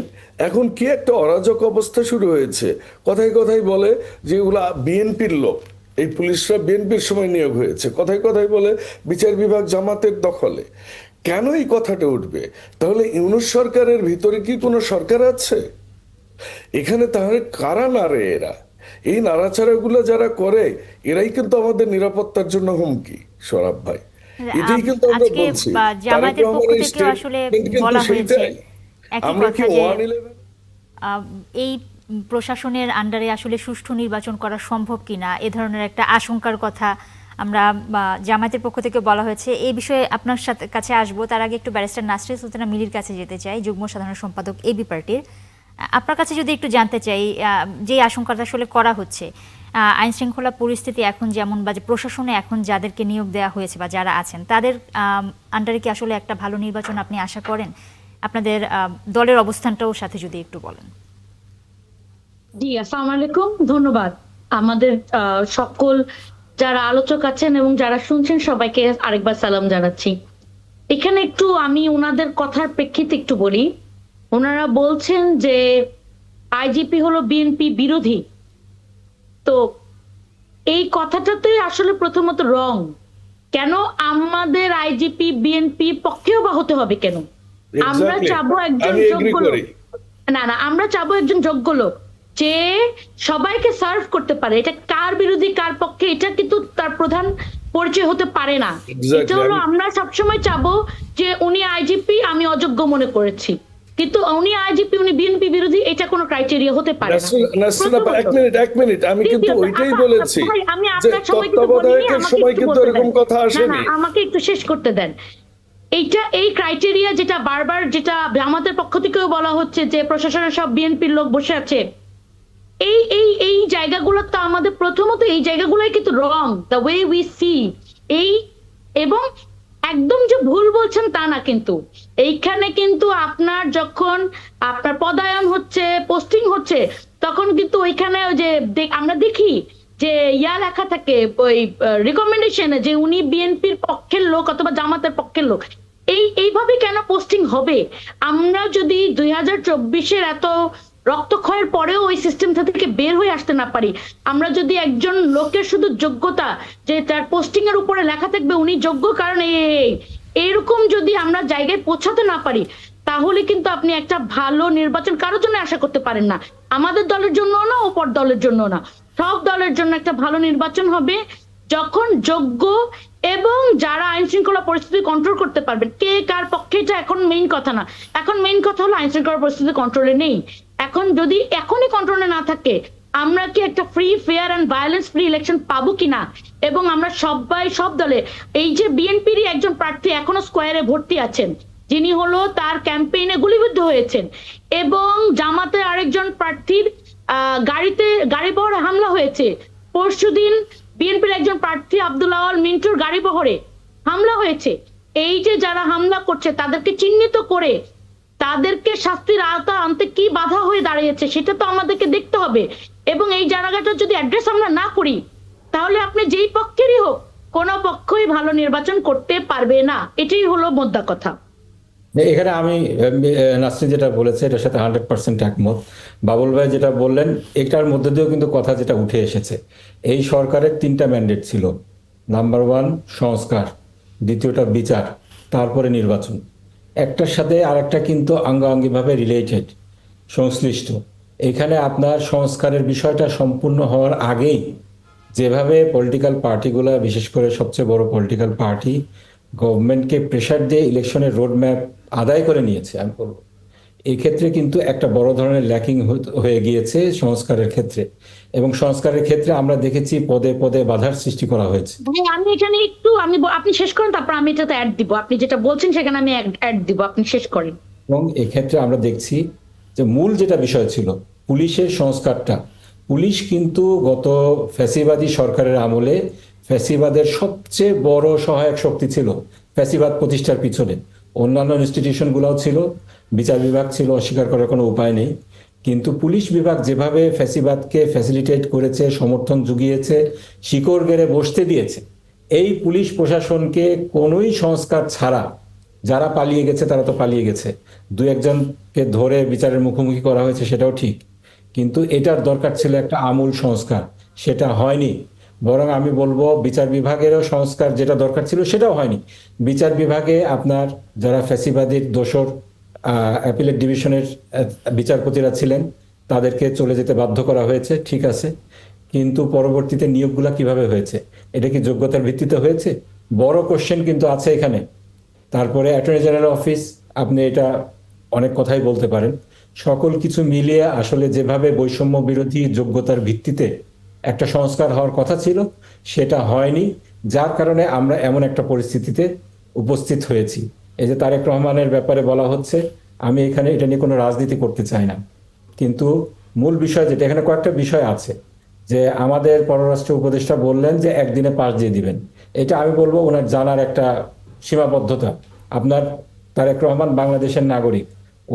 এখন কি একটা অরাজক অবস্থা শুরু হয়েছে। কথায় কথায় বলে যে এগুলা বিএনপির লোক, এই পুলিশরা বিএনপির সময় নিয়োগ হয়েছে, কথায় কথায় বলে বিচার বিভাগ জামাতের দখলে। কেন এই কথাটা উঠবে? তাহলে ইউনূস সরকারের ভিতরে কি কোনো সরকার আছে এখানে? তাহলে কারা নাড়ে এরা? এই নাড়াচাড়াগুলো যারা করে এরাই কিন্তু আমাদের নিরাপত্তার জন্য হুমকি, সরাব ভাই। এটাই কিন্তু আমরা আজকে বলছি। তারেক জামায়াতের পক্ষ রহমানের থেকেও আসলে স্টেটমেন্ট কিন্তু বলা হয়েছে সেইটাই। একই আমরা কি কথা যে 111 এই প্রশাসনের আন্ডারে আসলে সুষ্ঠু নির্বাচন করা সম্ভব কিনা এ ধরনের একটা আশঙ্কার কথা আমরা জামায়াতের পক্ষ থেকে বলা হয়েছে। এই বিষয়ে আপনার কাছে আসবো, তার আগে একটু ব্যারিস্টার নাসরিন সুলতানা মিলির কাছে যেতে চাই, যুগ্ম সাধারণ সম্পাদক এবি পার্টির। আপনার কাছে যদি একটু জানতে চাই, যে আশঙ্কাটা আসলে করা হচ্ছে, আইন শৃঙ্খলা পরিস্থিতি এখন যেমন, বা যে প্রশাসনে এখন যাদেরকে নিয়োগ দেওয়া হয়েছে বা যারা আছেন তাদের আন্ডারে কি আসলে একটা ভালো নির্বাচন আপনি আশা করেন? আপনাদের দলের অবস্থানটাও সাথে যদি একটু বলেন। জি, আসসালামু আলাইকুম, ধন্যবাদ। আমাদের সকল যারা আলোচক আছেন এবং যারা শুনছেন সবাইকে আরেকবার সালাম জানাচ্ছি। এখানে একটু আমি ওনাদের কথার প্রেক্ষিতে একটু বলি। ওনারা বলছেন যে আইজিপি হলো বিএনপি বিরোধী। তো এই কথাটাতে আসলে প্রথমত রং। কেন আমাদের আইজিপি বিএনপি পক্ষেও বা হতে হবে কেন? আমরা Exactly. চাবো একজন আমি এগ্রি যোগ্য লোক। করি। না না, আমরা চাবো একজন যোগ্য লোক যে সবাইকে সার্ভ করতে পারে। এটা কার বিরোধী কার পক্ষে এটা কিন্তু তার প্রধান পরিচয় হতে পারে না। Exactly. এটা হলো আমরা সবসময় চাবো যে উনি আইজিপি, আমি অযোগ্য মনে করেছি, কিন্তু উনি আইজিপি উনি বিএনপি বিরোধী, এটা কোনো ক্রাইটেরিয়া হতে পারে না। নাসরিন আপা, এক মিনিট, আমি জি, কিন্তু জি, ওইটাই আপা, বলেছি ভাই, আমি যে আপনার সময় কিন্তু বলিনি, তত্ত্বাবধায়কের আমাকে সময় একটু কিন্তু বলতে এরকম দেন। কথা না না, আসেনি। আমাকে একটু শেষ করতে দেন। এই ক্রাইটেরিয়া যেটা বারবার, যেটা আমাদের পক্ষ থেকেও বলা হচ্ছে যে প্রশাসনের সব বিএনপির লোক বসে আছে, এই জায়গাগুলো তো আমাদের প্রথমত এই জায়গাগুলোই কিন্তু রং, দ্য ওয়ে উই সি। এই এবং একদম যে ভুল বলছেন তা না, কিন্তু এইখানে কিন্তু আপনার যখন আপনার পদায়ন হচ্ছে, পোস্টিং হচ্ছে, তখন কিন্তু ওইখানে ওই যে আমরা দেখি যে লেখা থাকে ওই রিকমেন্ডেশনে যে উনি বিএনপির পক্ষের লোক অথবা জামাতের পক্ষের লোক। এইভাবে কেন পোস্টিং হবে? আমরা যদি 2024-এর এত রক্তক্ষয়ের পরেও ওই সিস্টেমটা থেকে বের হয়ে আসতে না পারি, আমরা যদি একজন লোকের শুধু যোগ্যতা, যে তার পোস্টিং এর উপরে লেখা থাকবে উনি যোগ্য কারণ এইরকম যদি আমরা জায়গায় পৌঁছাতে না পারি, তাহলে কিন্তু আপনি একটা ভালো নির্বাচন কারোর জন্য আশা করতে পারেন না। আমাদের দলের জন্য না, অপর দলের জন্য না, সব দলের জন্য একটা ভালো নির্বাচন হবে যখন যোগ্য এবং যারা আইন শৃঙ্খলা পরিস্থিতি কন্ট্রোল করতে পারবেন। কে কার পক্ষে এটা এখন মেইন কথা না। এখন মেইন কথা হলো আইন শৃঙ্খলা পরিস্থিতি কন্ট্রোলে নেই। এখন যদি এখনই কন্ট্রোলে না থাকে, আমরা কি একটা free, fair and violence free election পাবো কিনা? এবং আমরা সবাই, সব দলে, এই যে বিএনপিরই একজন প্রার্থী এখনো স্কোয়ারে ভর্তি আছেন, যিনি হলো তার ক্যাম্পেইনে গুলিবিদ্ধ হয়েছেন, এবং জামাতের আরেকজন প্রার্থীর গাড়ি বহরে হামলা হয়েছে। পরশুদিন বিএনপির একজন প্রার্থী আব্দুল আওয়াল মিন্টুর গাড়ি বহরে হামলা হয়েছে। এই যে যারা হামলা করছে তাদেরকে চিহ্নিত করে তাদেরকে শাস্তির আওতা আনতে কি বাধা হয়ে দাঁড়িয়েছে সেটা তো আমাদেরকে দেখতে হবে। এবং এই জায়গাটা যদি অ্যাড্রেস আমরা না করি, তাহলে আপনি যেই পক্ষেরই হোক, কোনো পক্ষই ভালো নির্বাচন করতে পারবে না। এটাই হলো মোদ্দা কথা। এখানে আমি নাসরিন যেটা বলেছে এটার সাথে 100% একমত। বাবুল ভাই যেটা বললেন এটার মধ্যে দিয়েও কিন্তু কথা যেটা উঠে এসেছে, এই সরকারের 3টা ম্যান্ডেট ছিল। নাম্বার 1 সংস্কার, দ্বিতীয়টা বিচার, তারপরে নির্বাচন। একটার সাথে আরেকটা কিন্তু আঙ্গাঙ্গিভাবে রিলেটেড, সংশ্লিষ্ট। এখানে আপনার সংস্কারের বিষয়টা সম্পূর্ণ হওয়ার আগেই যেভাবে পলিটিক্যাল পার্টিগুলো, বিশেষ করে সবচেয়ে বড় পলিটিক্যাল পার্টি, গভর্নমেন্টকে প্রেশার দিয়ে ইলেকশনের রোডম্যাপ আদায় করে নিয়েছে, আমি বলবো এই ক্ষেত্রে কিন্তু একটা বড় ধরনের ল্যাকিং হয়ে গিয়েছে সংস্কারের ক্ষেত্রে। এবং সংস্কারের ক্ষেত্রে আমরা দেখেছি পদে পদে বাধার সৃষ্টি করা হয়েছে। ভাই আমি এখানে একটু আপনি শেষ করেন, তারপর আমি এটাতে অ্যাড দিব। আপনি যেটা বলছেন সেখানে আমি অ্যাড দিব, আপনি শেষ করেন। এবং এক্ষেত্রে আমরা দেখছি যে মূল যেটা বিষয় ছিল পুলিশের সংস্কারটা, পুলিশ কিন্তু গত ফ্যাসিবাদী সরকারের আমলে ফ্যাসিবাদের সবচেয়ে বড় সহায়ক শক্তি ছিল ফ্যাসিবাদ প্রতিষ্ঠার পিছনে। অন্যান্য ইনস্টিটিউশনগুলোও ছিল, বিচার বিভাগ ছিল, অস্বীকার করার কোনো উপায় নেই। কিন্তু পুলিশ বিভাগ যেভাবে ফ্যাসিবাদকে ফ্যাসিলিটেট করেছে, সমর্থন জুগিয়েছে, শিকড় গেড়ে বসতে দিয়েছে, এই পুলিশ প্রশাসনকে কোনোই সংস্কার ছাড়া, যারা পালিয়ে গেছে তারা তো পালিয়ে গেছে, দু একজনকে ধরে বিচারের মুখোমুখি করা হয়েছে সেটাও ঠিক, কিন্তু এটার দরকার ছিল একটা আমূল সংস্কার, সেটা হয়নি। বরং আমি বলবো বিচার বিভাগেরও সংস্কার যেটা দরকার ছিল সেটাও হয়নি। বিচার বিভাগে আপনার যারা ফ্যাসিবাদীর দোসর অ্যাপিলেট ডিভিশনের বিচারপতিরা ছিলেন তাদেরকে চলে যেতে বাধ্য করা হয়েছে, ঠিক আছে, কিন্তু পরবর্তীতে নিয়োগগুলা কিভাবে হয়েছে? এটা কি যোগ্যতার ভিত্তিতে হয়েছে? বড় কোশ্চেন কিন্তু আছে এখানে। তারপরে অ্যাটর্নি জেনারেল অফিস, আপনি এটা অনেক কথাই বলতে পারেন, সকল কিছু মিলিয়ে আসলে যেভাবে বৈষম্য বিরোধী যোগ্যতার ভিত্তিতে একটা সংস্কার হওয়ার কথা ছিল সেটা হয়নি, যার কারণে আমরা এমন একটা পরিস্থিতিতে উপস্থিত হয়েছি। এই যে তারেক রহমানের ব্যাপারে বলা হচ্ছে, আমি এখানে এটা নিয়ে কোনো রাজনীতি করতে চাই না, কিন্তু মূল বিষয় যেটা, এখানে কয়েকটা বিষয় আছে যে আমাদের পররাষ্ট্র উপদেষ্টা বললেন যে একদিনে পাশ দিয়ে দিবেন। এটা আমি বলবো ওনার জানার একটা সীমাবদ্ধতা। আপনার তারেক রহমান বাংলাদেশের নাগরিক,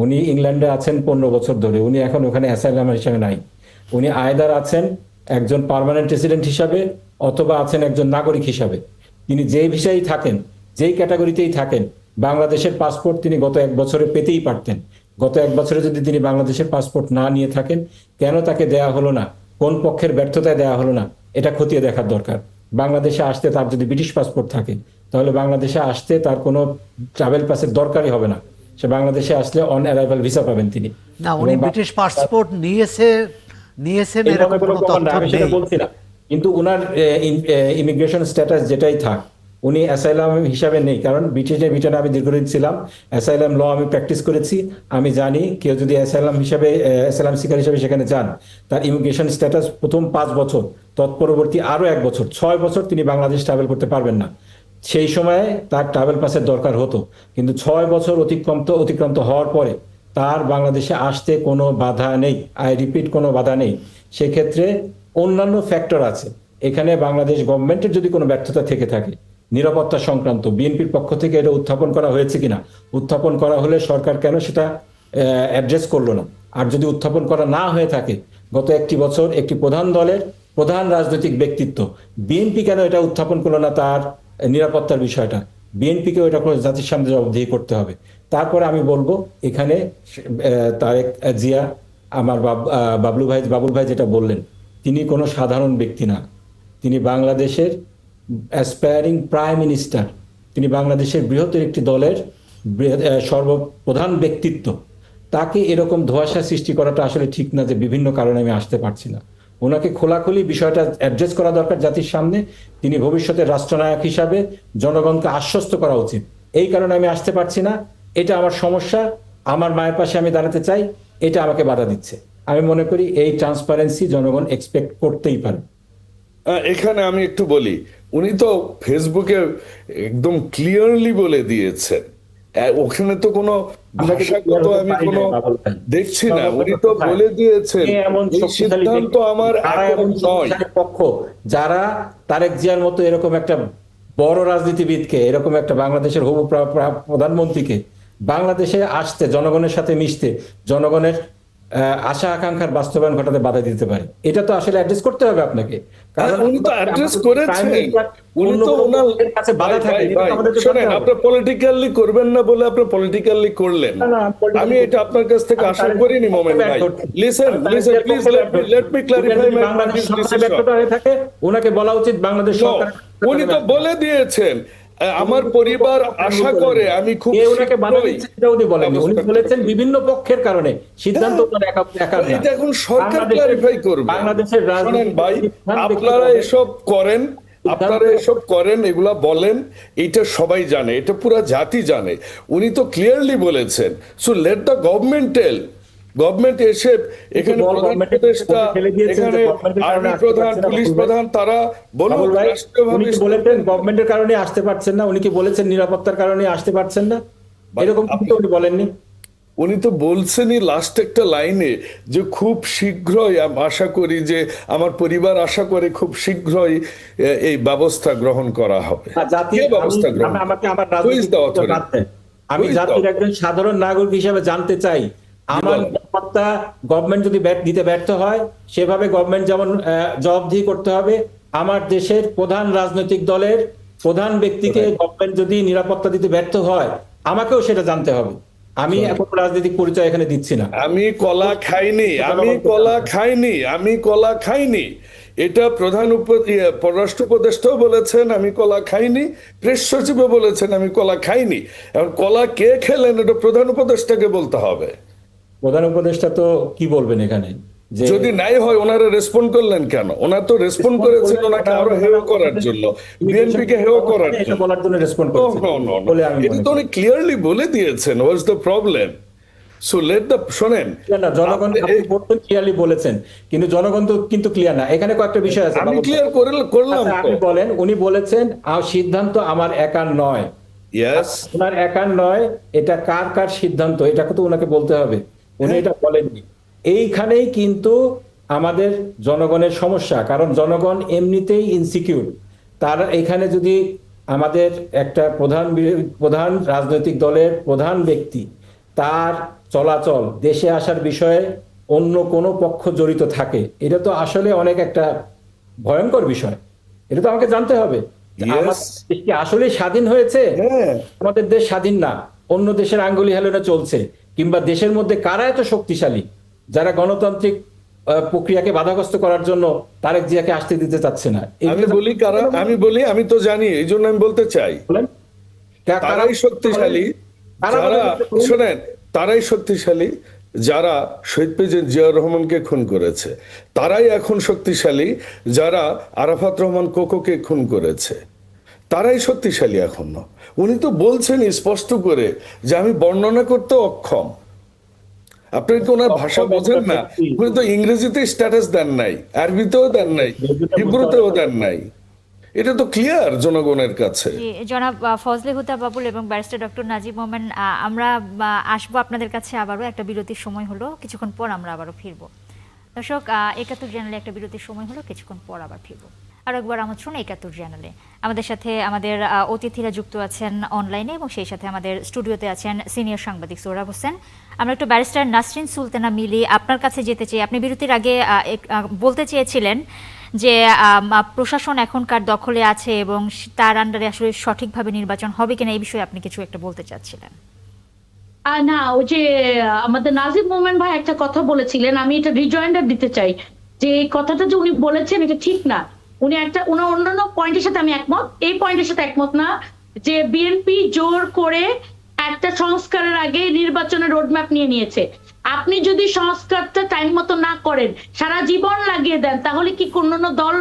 উনি ইংল্যান্ডে আছেন 15 বছর ধরে, উনি এখন ওখানে অ্যাসাইলাম হিসেবে নাই, উনি আয়দার আছেন একজন পার্মানেন্ট রেসিডেন্ট হিসাবে অথবা আছেন একজন নাগরিক হিসাবে। তিনি যেই ভিসায় থাকেন, যেই ক্যাটাগরিতেই থাকেন, বাংলাদেশের পাসপোর্ট তিনি গত 1 বছরে পেতেই পারতেন। গত 1 বছরে যদি তিনি বাংলাদেশের পাসপোর্ট না নিয়ে থাকেন, কেন তাকে দেয়া হলো না, কোন পক্ষের ব্যর্থতায় দেয়া হলো না, এটা খতিয়ে দেখার দরকার। বাংলাদেশে আসতে তার যদি ব্রিটিশ পাসপোর্ট থাকে তাহলে বাংলাদেশে আসতে তার কোনো ট্রাভেল পাসের দরকারই হবে না, সে বাংলাদেশে আসলে অন অ্যারাইভাল ভিসা পাবেন তিনি। না, উনি ব্রিটিশ পাসপোর্ট নিয়েছেন এরকম কোনো তথ্য আমি সেটা নেই। বলছি না, কিন্তু উনার ইমিগ্রেশন স্ট্যাটাস যেটাই থাক, উনি অ্যাসাইলাম হিসাবে নেই। কারণ ব্রিটেনে আমি দীর্ঘদিন ছিলাম, অ্যাসাইলাম ল আমি প্র্যাকটিস করেছি, আমি জানি কেউ যদি অ্যাসাইলাম সিকার হিসাবে সেখানে যান, তার ইমিগ্রেশন স্ট্যাটাস প্রথম 5 বছর, তৎপরবর্তী আরো 1 বছর, 6 বছর তিনি বাংলাদেশ ট্রাভেল করতে পারবেন না। সেই সময়ে তার ট্রাভেল পাসের দরকার হতো, কিন্তু 6 বছর অতিক্রান্ত হওয়ার পরে তার বাংলাদেশে আসতে কোনো বাধা নেই। আই রিপিট, কোনো বাধা নেই। সেক্ষেত্রে অন্যান্য ফ্যাক্টর আছে এখানে। বাংলাদেশ গভর্নমেন্টের যদি কোনো ব্যর্থতা থেকে থাকে নিরাপত্তা সংক্রান্ত, বিএনপির পক্ষ থেকে এটা উত্থাপন করা হয়েছে কিনা, উত্থাপন করা হলে সরকার কেন সেটা অ্যাড্রেস করলো না? আর যদি উত্থাপন করা না হয়ে থাকে, গত 1 বছর একটি প্রধান দলের প্রধান রাজনৈতিক ব্যক্তিত্ব বিএনপি কেন এটা উত্থাপন করলো না, তার নিরাপত্তার বিষয়টা? বিএনপিকেও এটা করে জাতির সামনে জবাবদিহি করতে হবে। তারপরে আমি বলবো এখানে তারেক জিয়া, আমার বাবুল ভাই যেটা বললেন, তিনি কোনো সাধারণ ব্যক্তি না, তিনি বাংলাদেশের অ্যাসপায়ারিং প্রাইম মিনিস্টার, তিনি বাংলাদেশের বৃহত্তর একটি দলের সর্বপ্রধান ব্যক্তিত্ব। তাকে এরকম ধোঁয়াশা সৃষ্টি করাটা আসলে ঠিক না যে বিভিন্ন কারণে আমি আসতে পারছি না। ওনাকে খোলাখুলি বিষয়টা অ্যাড্রেস করা দরকার জাতির সামনে। তিনি ভবিষ্যতের রাষ্ট্রনায়ক হিসাবে জনগণকে আশ্বস্ত করা উচিত, এই কারণে আমি আসতে পারছি না, এটা আমার সমস্যা, আমার মায়ের পাশে আমি দাঁড়াতে চাই, এটা আমাকে বাধা দিচ্ছে। আমি মনে করি এই ট্রান্সপারেন্সি জনগণ এক্সপেক্ট করতেই পারে। এখানে আমি একটু বলি, উনি তো ফেসবুকে একদম ক্লিয়ারলি বলে দিয়েছেন, ওখানে তো কোনো ভাষাগত আমি কোনো দেখছি না, উনি তো বলে দিয়েছেন এই সিদ্ধান্ত আমার এখন নয়। পক্ষ যারা তারেক জিয়ার মতো এরকম একটা বড় রাজনীতিবিদকে, এরকম একটা বাংলাদেশের হবু প্রধানমন্ত্রীকে বাংলাদেশে আসতে, জনগণের সাথে মিশতে, জনগণের আশা আকাঙ্ক্ষার বাস্তবায়ন ঘটাতে বাধা দিতে পারে, এটা তো আসলে অ্যাড্রেস করতে হবে আপনাকে। কারণ উনি তো অ্যাড্রেস করেছেন, উনি তো ওনার কাছে বাধা থাকে। শোনেন, আপনি পলিটিক্যালি করবেন না বলে আপনি পলিটিক্যালি করলেন, আমি এটা আপনার কাছ থেকে আশা করিনি মোমেন ভাই। Listen please, let me clarify my ব্যর্থতা হয়ে থাকে, ওনাকে বলা উচিত বাংলাদেশ সরকার। উনি তো বলে দিয়েছেন আমার পরিবার আশা করে আমি খুব ওনাকে বাধা দিচ্ছে, সেটা উনি বলেননি, উনি বলেছেন বিভিন্ন পক্ষের কারণে সিদ্ধান্ত একা না। এটা এখন সরকার ক্লারিফাই করবে। বাংলাদেশের শোনেন ভাই, আপনারা এসব করেন, এগুলা বলেন, এটা সবাই জানে, এটা পুরো জাতি জানে। উনি তো ক্লিয়ারলি বলেছেন, so let the government tell government এসে এখানে বল, প্রধান গভর্নমেন্টের উপদেষ্টা, ফেলে দিয়েছেন যে এখানে গভর্নমেন্টের কারণে আর্মি আসতে প্রধান, পারছে না, পুলিশ বাবুল ভাই। প্রধান, তারা বলুন বাবুল ভাই, উনি রাষ্ট্রীয়ভাবে কি বলেছেন গভর্নমেন্টের কারণে আসতে পারছেন না? উনি কি বলেছেন নিরাপত্তার কারণে আসতে পারছেন না? এরকম কিন্তু উনি বলেননি। উনি তো বলছেনই লাস্ট একটা লাইনে যে খুব শীঘ্রই আশা করি যে আমার পরিবার আশা করে খুব শীঘ্রই এই ব্যবস্থা গ্রহণ করা হবে। জাতির কে ব্যবস্থা গ্রহণ করবে? আমাকে আমার Who is the authority? আমি Who is the জাতির একজন সাধারণ নাগরিক হিসেবে জানতে চাই, আমার বলেন। নিরাপত্তা গভর্নমেন্ট যদি দিতে ব্যর্থ হয়, সেভাবে গভর্নমেন্ট যেমন জবাবদিহি করতে হবে। আমার দেশের প্রধান রাজনৈতিক দলের প্রধান ব্যক্তিকে গভর্নমেন্ট যদি নিরাপত্তা দিতে ব্যর্থ হয়, আমাকেও সেটা জানতে হবে। আমি এখন রাজনৈতিক পরিচয় এখানে দিচ্ছি না। আমি কলা খাইনি, আমি কলা খাইনি। এটা প্রধান পররাষ্ট্র উপদেষ্টাও বলেছেন আমি কলা খাইনি, প্রেস সচিবও বলেছেন আমি কলা খাইনি। এখন কলা কে খেলেন এটা প্রধান উপদেষ্টাকে বলতে হবে। প্রধান উপদেষ্টা তো কি বলবেন এখানে? যে যদি নাই হয় ওনারা রেসপন্ড করলেন কেন? ওনার তো রেসপন্ড করেছেন ওনাকে আরো হেয় করার জন্য, বিএনপিকে হেয় করার এটা জন্য। বলার জন্য রেসপন্ড No, করেছেন no, no, no. বলে আমি এটা মনে তো করি। উনি ক্লিয়ারলি বলে দিয়েছেন what's the problem. So let the শোনেন, না, জনগণ আপনি বলছেন ক্লিয়ারলি বলেছেন, কিন্তু জনগণ তো কিন্তু ক্লিয়ার না। এখানে কয়েকটা বিষয় আছে। আমি বাবুল ভাই। ক্লিয়ার করলাম আচ্ছা, তো। আপনি বলেন, উনি বলেছেন সিদ্ধান্ত আমার একার নয়। ইয়েস, ওনার একার নয়, এটা কার কার সিদ্ধান্ত এটা তো ওনাকে বলতে হবে। উনি এটা বলেননি। এইখানেই কিন্তু আমাদের জনগণের সমস্যা, কারণ জনগণ এমনিতেই ইনসিকিউর। তার এখানে যদি আমাদের একটা প্রধান রাজনৈতিক দলের প্রধান ব্যক্তি, তার চলাচল, দেশে আসার বিষয়ে অন্য কোনো পক্ষ জড়িত থাকে, এটা তো আসলে অনেক একটা ভয়ঙ্কর বিষয়। এটা তো আমাকে জানতে হবে। Yes. আমাদের দেশ কি আসলে স্বাধীন হয়েছে? হ্যাঁ। আমাদের দেশ স্বাধীন না, অন্য দেশের আঙ্গুলি হেলনে চলছে। কিংবা দেশের মধ্যে কারা এত শক্তিশালী, যারা গণতান্ত্রিক প্রক্রিয়াকে বাধাগ্রস্ত করার জন্য তারেক জিয়াকে আসতে দিতে চাচ্ছে না? আমি বলি কারা, আমি তো জানি, এই জন্য আমি বলতে চাই বলেন। তারাই শক্তিশালী যারা, শোনেন, তারাই শক্তিশালী যারা শহীদ প্রেসিডেন্ট জিয়াউর রহমানকে খুন করেছে, তারাই এখন শক্তিশালী যারা আরাফাত রহমান কোকোকে খুন করেছে, তারাই শক্তিশালী এখন। উনি তো বলছেন স্পষ্ট করে যে আমি বর্ণনা করতে অক্ষম। আপনার কি ওনার ভাষা বোঝেন না? উনি তো ইংরেজিতে স্ট্যাটাস দেন নাই, আরবিতেও দেন নাই, হিব্রুতেও দেন নাই। এটা তো ক্লিয়ার জনগণের কাছে। জি, জনাব ফজলে হুদা বাবুল এবং ব্যারিস্টার ডক্টর নাজিব মোমেন, আমরা আসবো আপনাদের কাছে আবারও। একটা বিরতির সময় হলো, কিছুক্ষণ পর আমরা আবারও ফিরবো। দর্শক, ৭১ জানুয়ারি একটা বিরতির সময় হলো, কিছুক্ষণ পর আবার ফিরবো। আর একবার আমন্ত্রণ ৭১ জানুয়ারি। আমাদের সাথে আমাদের অতিথিরা যুক্ত আছেন অনলাইনে, এবং সেই সাথে আমাদের স্টুডিওতে আছেন সিনিয়র সাংবাদিক সোহরাব হোসেন। আমরা একটু ব্যারিস্টার নাসরিন সুলতানা মিলি আপনার কাছে যেতে চাই। আপনি বিরতির আগে বলতে চেয়েছিলেন যে প্রশাসন এখনকার দখলে আছে এবং তার আন্ডারে আসলে সঠিকভাবে নির্বাচন হবে কিনা, এই বিষয়ে আপনি কিছু একটা বলতে চাচ্ছিলেন। না, ওই যে আমাদের নাজিব মোমেন ভাই একটা কথা বলেছিলেন, আমি এটা রিজয়েন্ডার দিতে চাই যে এই কথাটা যে উনি বলেছেন এটা ঠিক না। উনি ওনার অন্যান্য পয়েন্টের সাথে আমি একমত, এই পয়েন্টের সাথে একমত না যে বিএনপি জোর করে একটা সংস্কারের আগে নির্বাচনের রোডম্যাপ নিয়ে নিয়েছে। আপনি যদি সংস্কারটা টাইম মতো না করেন, সারা জীবন লাগিয়ে দেন, তাহলে কি কোনো দল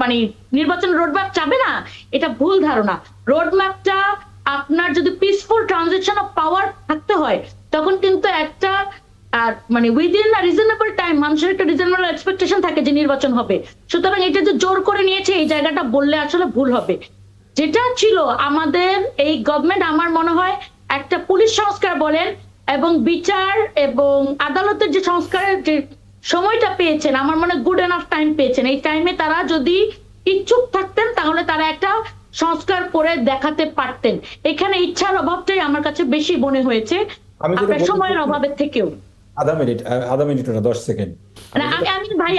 মানে নির্বাচনের রোডম্যাপ চাবে না? এটা ভুল ধারণা। রোডম্যাপটা আপনার যদি পিসফুল ট্রানজিশন অফ পাওয়ার থাকতে হয়, তখন কিন্তু একটা মানে উইদিন আ রিজনেবল টাইম মানুষের একটা রিজনেবল এক্সপেকটেশন থাকে যে নির্বাচন হবে। সুতরাং এটা যে জোর করে নিয়েছে, এই জায়গাটা বললে আসলে ভুল হবে। যেটা ছিল আমাদের এই গভর্নমেন্ট, আমার মনে হয় একটা পুলিশ সংস্কার বলেন এবং বিচার এবং আদালতের যে সংস্কারের যে সময়টা পেয়েছেন, আমার মনে গুড এনাফ টাইম পেয়েছেন। এই টাইমে তারা যদি ইচ্ছুক থাকতেন তাহলে তারা একটা সংস্কার করে দেখাতে পারতেন। এখানে ইচ্ছার অভাবটাই আমার কাছে বেশি মনে হয়েছে আপনার সময়ের অভাবের থেকেও। আধা মিনিট না 10 সেকেন্ড।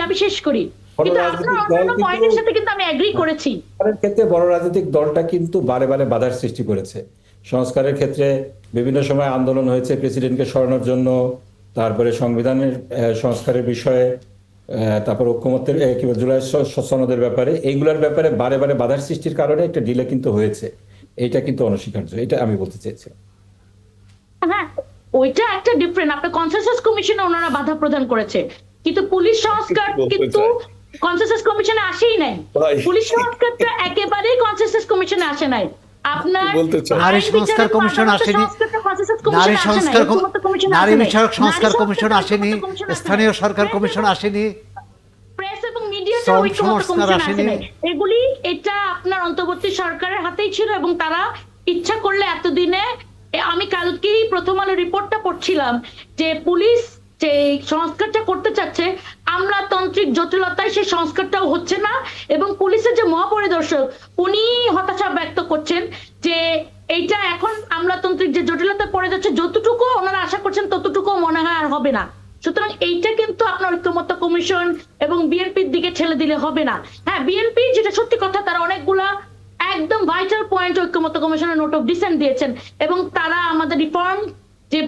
আমি শেষ করি, কিন্তু আপনার অন্যান্য পয়েন্টের সাথে কিন্তু আমি এগ্রি করেছি। ক্ষেত্রে বড় রাজনৈতিক দলটা কিন্তু বারে বারে বাধার সৃষ্টি করেছে সংস্কারের ক্ষেত্রে। বিভিন্ন সময় আন্দোলন হয়েছে প্রেসিডেন্টকে সরানোর জন্য, তারপরে সংবিধানের সংস্কারের বিষয়ে, তারপর ঐক্যমত্যের জুলাই সনদের ব্যাপারে, এইগুলোর ব্যাপারে বারে বারে বাধার সৃষ্টির কারণে একটা ডিলে কিন্তু হয়েছে। এইটা কিন্তু অনস্বীকার্য, এটা আমি বলতে চেয়েছিলাম। হ্যাঁ, ওইটা একটা ডিফারেন্ট। আপনার কনসেনসাস কমিশনে ওনারা বাধা প্রদান করেছে, কিন্তু পুলিশ সংস্কার কিন্তু কনসেনসাস কমিশনে আসেই নাই। পুলিশ সংস্কারটা একেবারেই কনসেনসাস কমিশনে আসে নাই। আপনার নারী সংস্কার কমিশন আসেনি। প্রসেসেস নারী কমিশন আসে না, সংস্কার ঐক্যমত্য কমিশন নারী আসে নাই। বিষয়ক সংস্কার নারী কমিশন সংস্কার আসেনি, ঐক্যমত্য কমিশন আসে স্থানীয় নাই। সরকার প্রেস কমিশন এবং আসেনি, প্রেস এবং মিডিয়াতে শ্রম ঐক্যমত্য সংস্কার কমিশন আসে আসেনি। নাই। এগুলি এটা আপনার অন্তর্বর্তী সরকারের হাতেই ছিল, এবং তারা ইচ্ছা করলে এতদিনে আমি কালকেই প্রথম আলো রিপোর্টটা পড়ছিলাম যে পুলিশ যে সংস্কারটা করতে চাচ্ছে, আমলাতান্ত্রিক জটিলতায় সেই সংস্কারটাও হচ্ছে না, এবং পুলিশের যে মহাপরিদর্শক উনি হতাশা ব্যক্ত করছেন যে এইটা এখন আমলাতান্ত্রিক যে জটিলতা পড়ে যাচ্ছে, যতটুকু ওনারা আশা করছেন ততটুকু মনে হয় আর হবে না। সুতরাং এইটা কিন্তু আপনার ঐক্যমত্য কমিশন এবং বিএনপির দিকে ঠেলে দিলে হবে না। হ্যাঁ, বিএনপি যেটা সত্যি কথা, তারা অনেকগুলা একদম ভাইটাল পয়েন্ট ঐক্যমত্য কমিশনের নোট অফ ডিসেন্ট দিয়েছেন, এবং তারা আমাদের রিফর্ম যে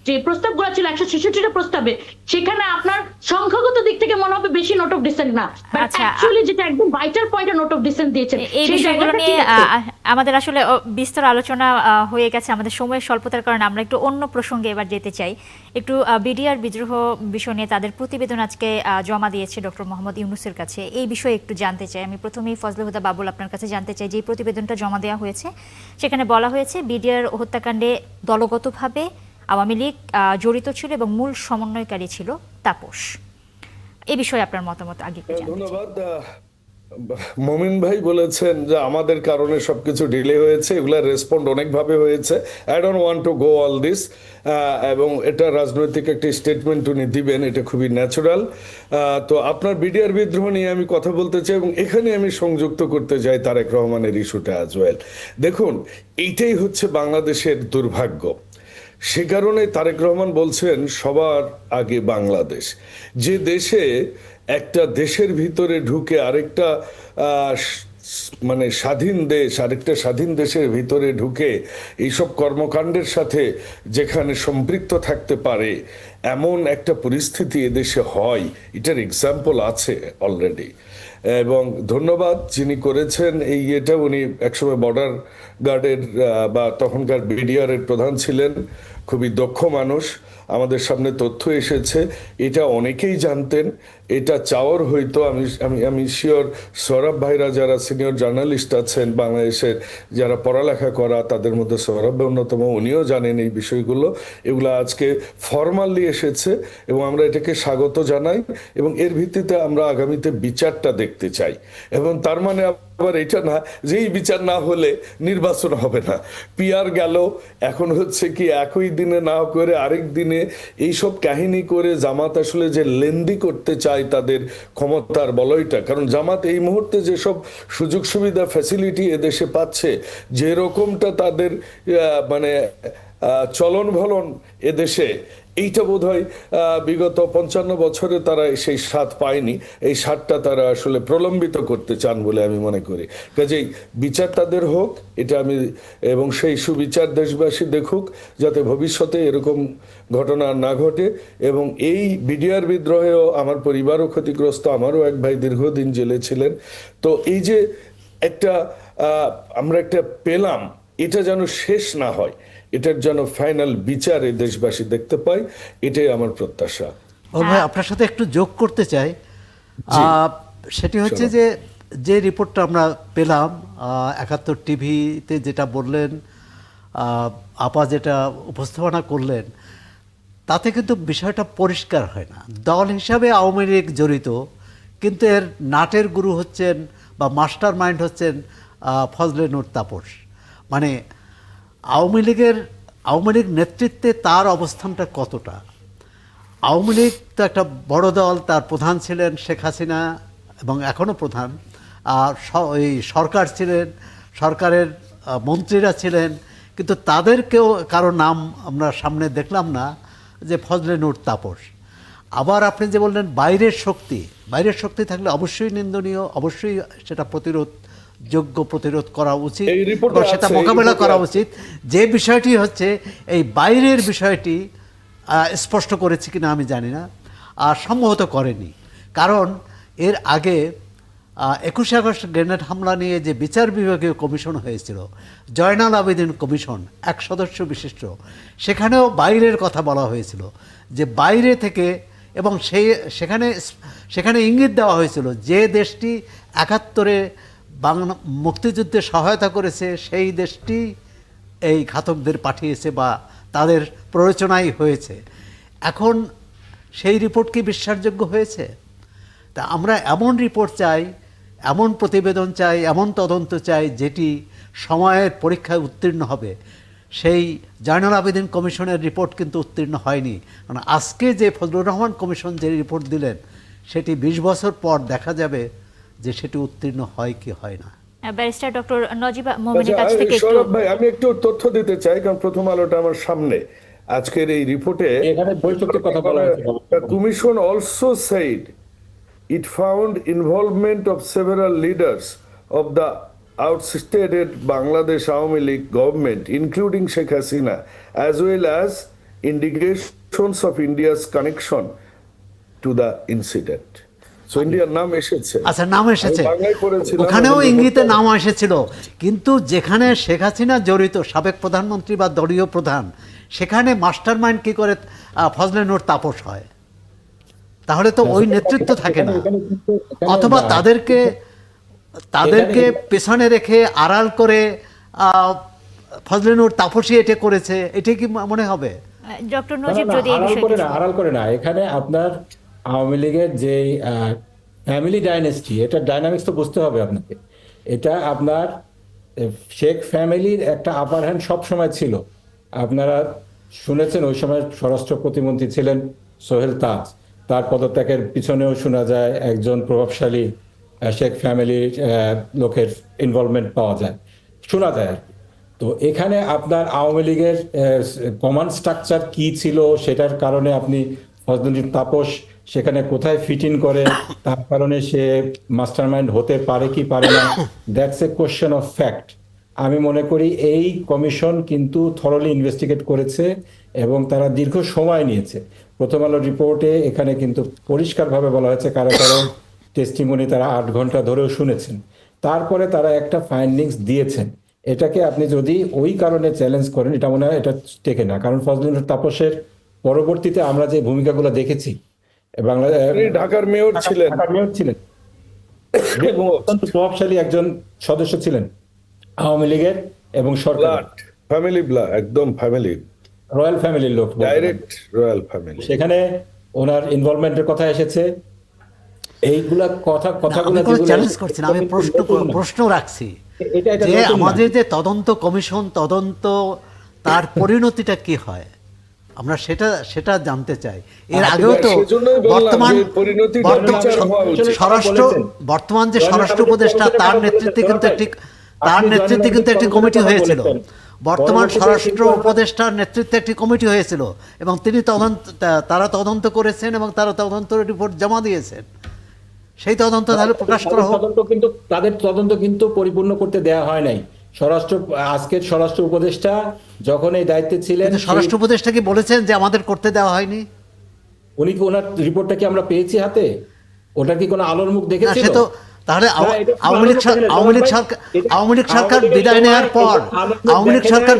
যে প্রস্তাবগুলো ছিল 166টা প্রস্তাবে, সেখানে আপনার সংখ্যাগত দিক থেকে মনে হবে বেশি নোট অফ ডিসেন্ট না, বাট আচ্ছা, অ্যাকচুয়ালি যেটা একদম ভাইটাল পয়েন্টে নোট অফ ডিসেন্ট দিয়েছেন এই সেই বিষয়গুলো জায়গাটা নিয়ে ঠিক আছে। আমাদের আসলে বিস্তর আলোচনা হয়ে গেছে, আমাদের সময়ের স্বল্পতার কারণে আমরা একটু অন্য প্রসঙ্গে এবার যেতে চাই। একটু বিডিআর বিদ্রোহ বিষয় নিয়ে তাদের প্রতিবেদন আজকে জমা দিয়েছে ডক্টর মোহাম্মদ ইউনূসের কাছে, এই বিষয়ে একটু জানতে চাই। আমি প্রথমেই ফজলে হুদা বাবুল আপনার কাছে জানতে চাই যে এই প্রতিবেদনটা জমা দেওয়া হয়েছে, সেখানে বলা হয়েছে বিডিআর হত্যাকাণ্ডে দলগতভাবে আওয়ামী লীগ জড়িত ছিল এবং মূল সমন্বয়কারী ছিল তাপস। এই বিষয়ে আপনার মতামত আগে একটু জানতে চাই। ধন্যবাদ। মমিন ভাই বলেছেন যে আমাদের কারণে সবকিছু ডিলে হয়েছে, এগুলা রেসপন্ড অনেকভাবে হয়েছে। I don't want to go all this, এবং এটা রাজনৈতিক একটি স্টেটমেন্ট উনি দিবেন, এটা খুবই ন্যাচারাল। তো আপনার বিডিআর বিদ্রোহ নিয়ে আমি কথা বলতে চাই, এবং এখানে আমি সংযুক্ত করতে চাই তারেক রহমানের ইস্যুটা অ্যাজ ওয়েল। দেখুন, এইটাই হচ্ছে বাংলাদেশের দুর্ভাগ্য। সে কারণে তারেক রহমান বলছেন সবার আগে বাংলাদেশ। যে দেশে একটা দেশের ভিতরে ঢুকে আরেকটা মানে স্বাধীন দেশ আরেকটা স্বাধীন দেশের ভিতরে ঢুকে এইসব কর্মকাণ্ডের সাথে যেখানে সম্পৃক্ত থাকতে পারে, এমন একটা পরিস্থিতি এদেশে হয়, এটার এক্সাম্পল আছে অলরেডি। এবং ধন্যবাদ যিনি করেছেন এই এটা, উনি একসময় বর্ডার গার্ডের বা তখনকার বিডিআর এর প্রধান ছিলেন, খুবই দক্ষ মানুষ। আমাদের সামনে তথ্য এসেছে, এটা অনেকেই জানতেন, এটা চাওয়ার হয়তো আমি আমি আমি শিওর সৌরভ ভাইরা যারা সিনিয়র জার্নালিস্ট আছেন বাংলাদেশের, যারা পড়ালেখা করা, তাদের মধ্যে সৌরভ অন্যতম, উনিও জানেন এই বিষয়গুলো। এগুলো আজকে ফর্মালি এসেছে এবং আমরা এটাকে স্বাগত জানাই, এবং এর ভিত্তিতে আমরা আগামীতে বিচারটা দেখতে চাই। এবং তার মানে আবার এটা না যে এই বিচার না হলে নির্বাচন হবে না, পিআর গেল, এখন হচ্ছে কি একই দিনে না করে আরেক দিনে এইসব কাহিনী করে জামাত আসলে যে লেন্দি করতে চায় তাদের ক্ষমতার বলয়টা। কারণ জামাত এই মুহূর্তে যেসব সুযোগ সুবিধা ফ্যাসিলিটি এদেশে পাচ্ছে, যেরকমটা তাদের মানে চলন ভলন এদেশে, এইটা বোধহয় বিগত 55 বছরে তারা সেই স্বাদ পায়নি। এই স্বাদটা তারা আসলে প্রলম্বিত করতে চান বলে আমি মনে করি। কাজেই বিচার তাদের হোক, এটা আমি, এবং সেই সুবিচার দেশবাসী দেখুক, যাতে ভবিষ্যতে এরকম ঘটনা না ঘটে। এবং এই বিডিআর বিদ্রোহেও আমার পরিবারও ক্ষতিগ্রস্ত, আমারও এক ভাই দীর্ঘদিন জেলে ছিলেন। তো এই যে একটা আমরা একটা পেলাম, এটা যেন শেষ না হয়, এটার যেন ফাইনাল বিচারে দেশবাসী দেখতে পায়, এটাই আমার প্রত্যাশা। ভাই, আপনার সাথে একটু যোগ করতে চাই। সেটি হচ্ছে যে যে রিপোর্টটা আমরা পেলাম 71 টিভিতে, যেটা বললেন আপা, যেটা উপস্থাপনা করলেন, তাতে কিন্তু বিষয়টা পরিষ্কার হয় না। দল হিসাবে আওয়ামী লীগ জড়িত, কিন্তু এর নাটের গুরু হচ্ছেন বা মাস্টার মাইন্ড হচ্ছেন ফজলে নূর তাপস। মানে আওয়ামী লীগ নেতৃত্বে তার অবস্থানটা কতটা। আওয়ামী লীগ তো একটা বড় দল, তার প্রধান ছিলেন শেখ হাসিনা এবং এখনও প্রধান, আর এই সরকার ছিলেন, সরকারের মন্ত্রীরা ছিলেন, কিন্তু তাদেরকেও কারো নাম আমরা সামনে দেখলাম না যে ফজলে নূর তাপস। আবার আপনি যে বললেন বাইরের শক্তি থাকলে অবশ্যই নিন্দনীয়, অবশ্যই সেটা প্রতিরোধ করা উচিত এবং সেটা মোকাবেলা করা উচিত। যে বিষয়টি হচ্ছে এই বাইরের বিষয়টি স্পষ্ট করেছে কিনা আমি জানি না, আর সম্ভবত করেনি। কারণ এর আগে 21 আগস্ট গ্রেনেড হামলা নিয়ে যে বিচার বিভাগীয় কমিশন হয়েছিল, জয়নাল আবেদিন কমিশন, 1 সদস্য বিশিষ্ট, সেখানেও বাইরের কথা বলা হয়েছিল, যে বাইরে থেকে, এবং সেখানে ইঙ্গিত দেওয়া হয়েছিল যে দেশটি 71-এ মুক্তিযুদ্ধে সহায়তা করেছে সেই দেশটি এই ঘাতকদের পাঠিয়েছে বা তাদের প্ররোচনাই হয়েছে। এখন সেই রিপোর্ট কি বিশ্বাসযোগ্য হয়েছে? তা আমরা এমন রিপোর্ট চাই, এমন প্রতিবেদন চাই, এমন তদন্ত চাই যেটি সময়ের পরীক্ষায় উত্তীর্ণ হবে। সেই জয়নুল আবেদিন কমিশনের রিপোর্ট কিন্তু উত্তীর্ণ হয়নি। কারণ আজকে যে ফজলুর রহমান কমিশন যে রিপোর্ট দিলেন সেটি 20 বছর পর দেখা যাবে যে সেটি উত্তীর্ণ হয় কি হয় না। ব্যারিস্টার ডক্টর নজিবা মোমেনের কাছ থেকে একটু সৌরভ ভাই, আমি একটু তথ্য দিতে চাই, কারণ প্রথম আলোটা আমার সামনে। আজকের এই রিপোর্টে এখানে বৈঠকের কথা বলা হয়েছে। the commission also said it found involvement of several leaders of the outstated Bangladesh Awami League government, including Sheikh Hasina, as well as indications of India's connection to the incident. So ইন্ডিয়ার নাম এসেছে। আচ্ছা, নাম এসেছে, আমি বাংলায় পড়েছিলাম, ওখানেও আমি ইঙ্গিতে রিপোর্টটা- নাম এসেছিল, কিন্তু যেখানে শেখ হাসিনা জড়িত, সাবেক প্রধানমন্ত্রী বা দলীয় প্রধান, সেখানে মাস্টারমাইন্ড কি করে ফজলে নূর তাপস হয়? তাহলে তো ওই নেতৃত্ব থাকে না। অথবা তাদেরকে পেছনে রেখে আড়াল করে ফজলে নূর তাপসই এটা করেছে, এটা কি মনে হবে? ডক্টর নজিব যদি এই আড়াল বিষয়ে করে কিছু না, আড়াল করে না। এখানে আপনার আওয়ামী লীগের যে ফ্যামিলি ডাইনেস্টি, এটা ডাইনামিক্স তো বুঝতে হবে আপনাকে। এটা আপনার শেখ ফ্যামিলির একটা আপার হ্যান্ড সব সময় ছিল। আপনারা শুনেছেন ওই সময় স্বরাষ্ট্র প্রতিমন্ত্রী ছিলেন সোহেল তাজ, তার পদত্যাগের পিছনেও শোনা যায় একজন প্রভাবশালী শেখ ফ্যামিলির লোকের ইনভলভমেন্ট পাওয়া যায়, শোনা যায় আর কি। তো এখানে আপনার আওয়ামী লীগের কমান্ড স্ট্রাকচার কি ছিল, সেটার কারণে আপনি ফজলুল তাপস সেখানে কোথায় ফিট ইন করে, তার কারণে সে মাস্টারমাইন্ড হতে পারে কি পারে না, that's a question of fact. আমি মনে করি এই কমিশন কিন্তু থরলি ইনভেস্টিগেট করেছে এবং তারা দীর্ঘ সময় নিয়েছে। প্রথম আলো রিপোর্টে এখানে কিন্তু পরিষ্কারভাবে বলা হয়েছে কারো কারো টেস্টিমনি তারা 8 ঘন্টা ধরেও শুনেছেন, তারপরে তারা একটা ফাইন্ডিংস দিয়েছেন। এটাকে আপনি যদি ওই কারণে চ্যালেঞ্জ করেন, এটা মনে হয় এটা টেকে না। কারণ ফজলুল তাপসের পরবর্তীতে আমরা যে ভূমিকাগুলো দেখেছি, তিনি ঢাকার মেয়র ছিলেন ঢাকার মেয়র ছিলেন, এবং অত্যন্ত প্রভাবশালী একজন সদস্য ছিলেন আওয়ামী লীগের এবং সরকার, ব্লাড ফ্যামিলি, ব্লাড একদম ফ্যামিলি, রয়্যাল ফ্যামিলির লোক, ডাইরেক্ট রয়্যাল ফ্যামিলি। সেখানে ওনার ইনভলভমেন্টের কথা এসেছে। এইগুলা কথাগুলো আমি কোনো যেগুলো- চ্যালেঞ্জ করছি না, আমি প্রশ্ন রাখছি এটা যে নতুন না। আমাদের যে তদন্ত কমিশন, তদন্ত তার পরিণতিটা কি হয়, আমরা সেটা জানতে চাই। এর আগেও তো সেজন্যই বললাম বর্তমান যে পরিণতিটা বর্তমান বিচার হওয়া উচিত। বর্তমান যে স্বরাষ্ট্র উপদেষ্টা, তার নেতৃত্বে কিন্তু একটি কমিটি হয়েছিল। বর্তমান স্বরাষ্ট্র উপদেষ্টার নেতৃত্বে একটি কমিটি হয়েছিল এবং তারা তদন্ত করেছেন এবং তারা তদন্ত রিপোর্ট জমা দিয়েছেন। সেই তদন্ত তাহলে প্রকাশ করা হোক। তাদের তদন্ত কিন্তু পরিপূর্ণ করতে দেয়া হয় নাই। আজকের স্বরাষ্ট্র উপদেষ্টা যখন এই দায়িত্বে ছিলেন, কিন্তু স্বরাষ্ট্র উপদেষ্টা কি বলেছেন যে আমাদের করতে দেওয়া হয়নি? উনি কি ওনার রিপোর্টটা কি আমরা পেয়েছি হাতে? ওটা কি কোনো আলোর মুখ না, দেখেছিল? সে তো তাহলে আওয়ামী লীগ সরকার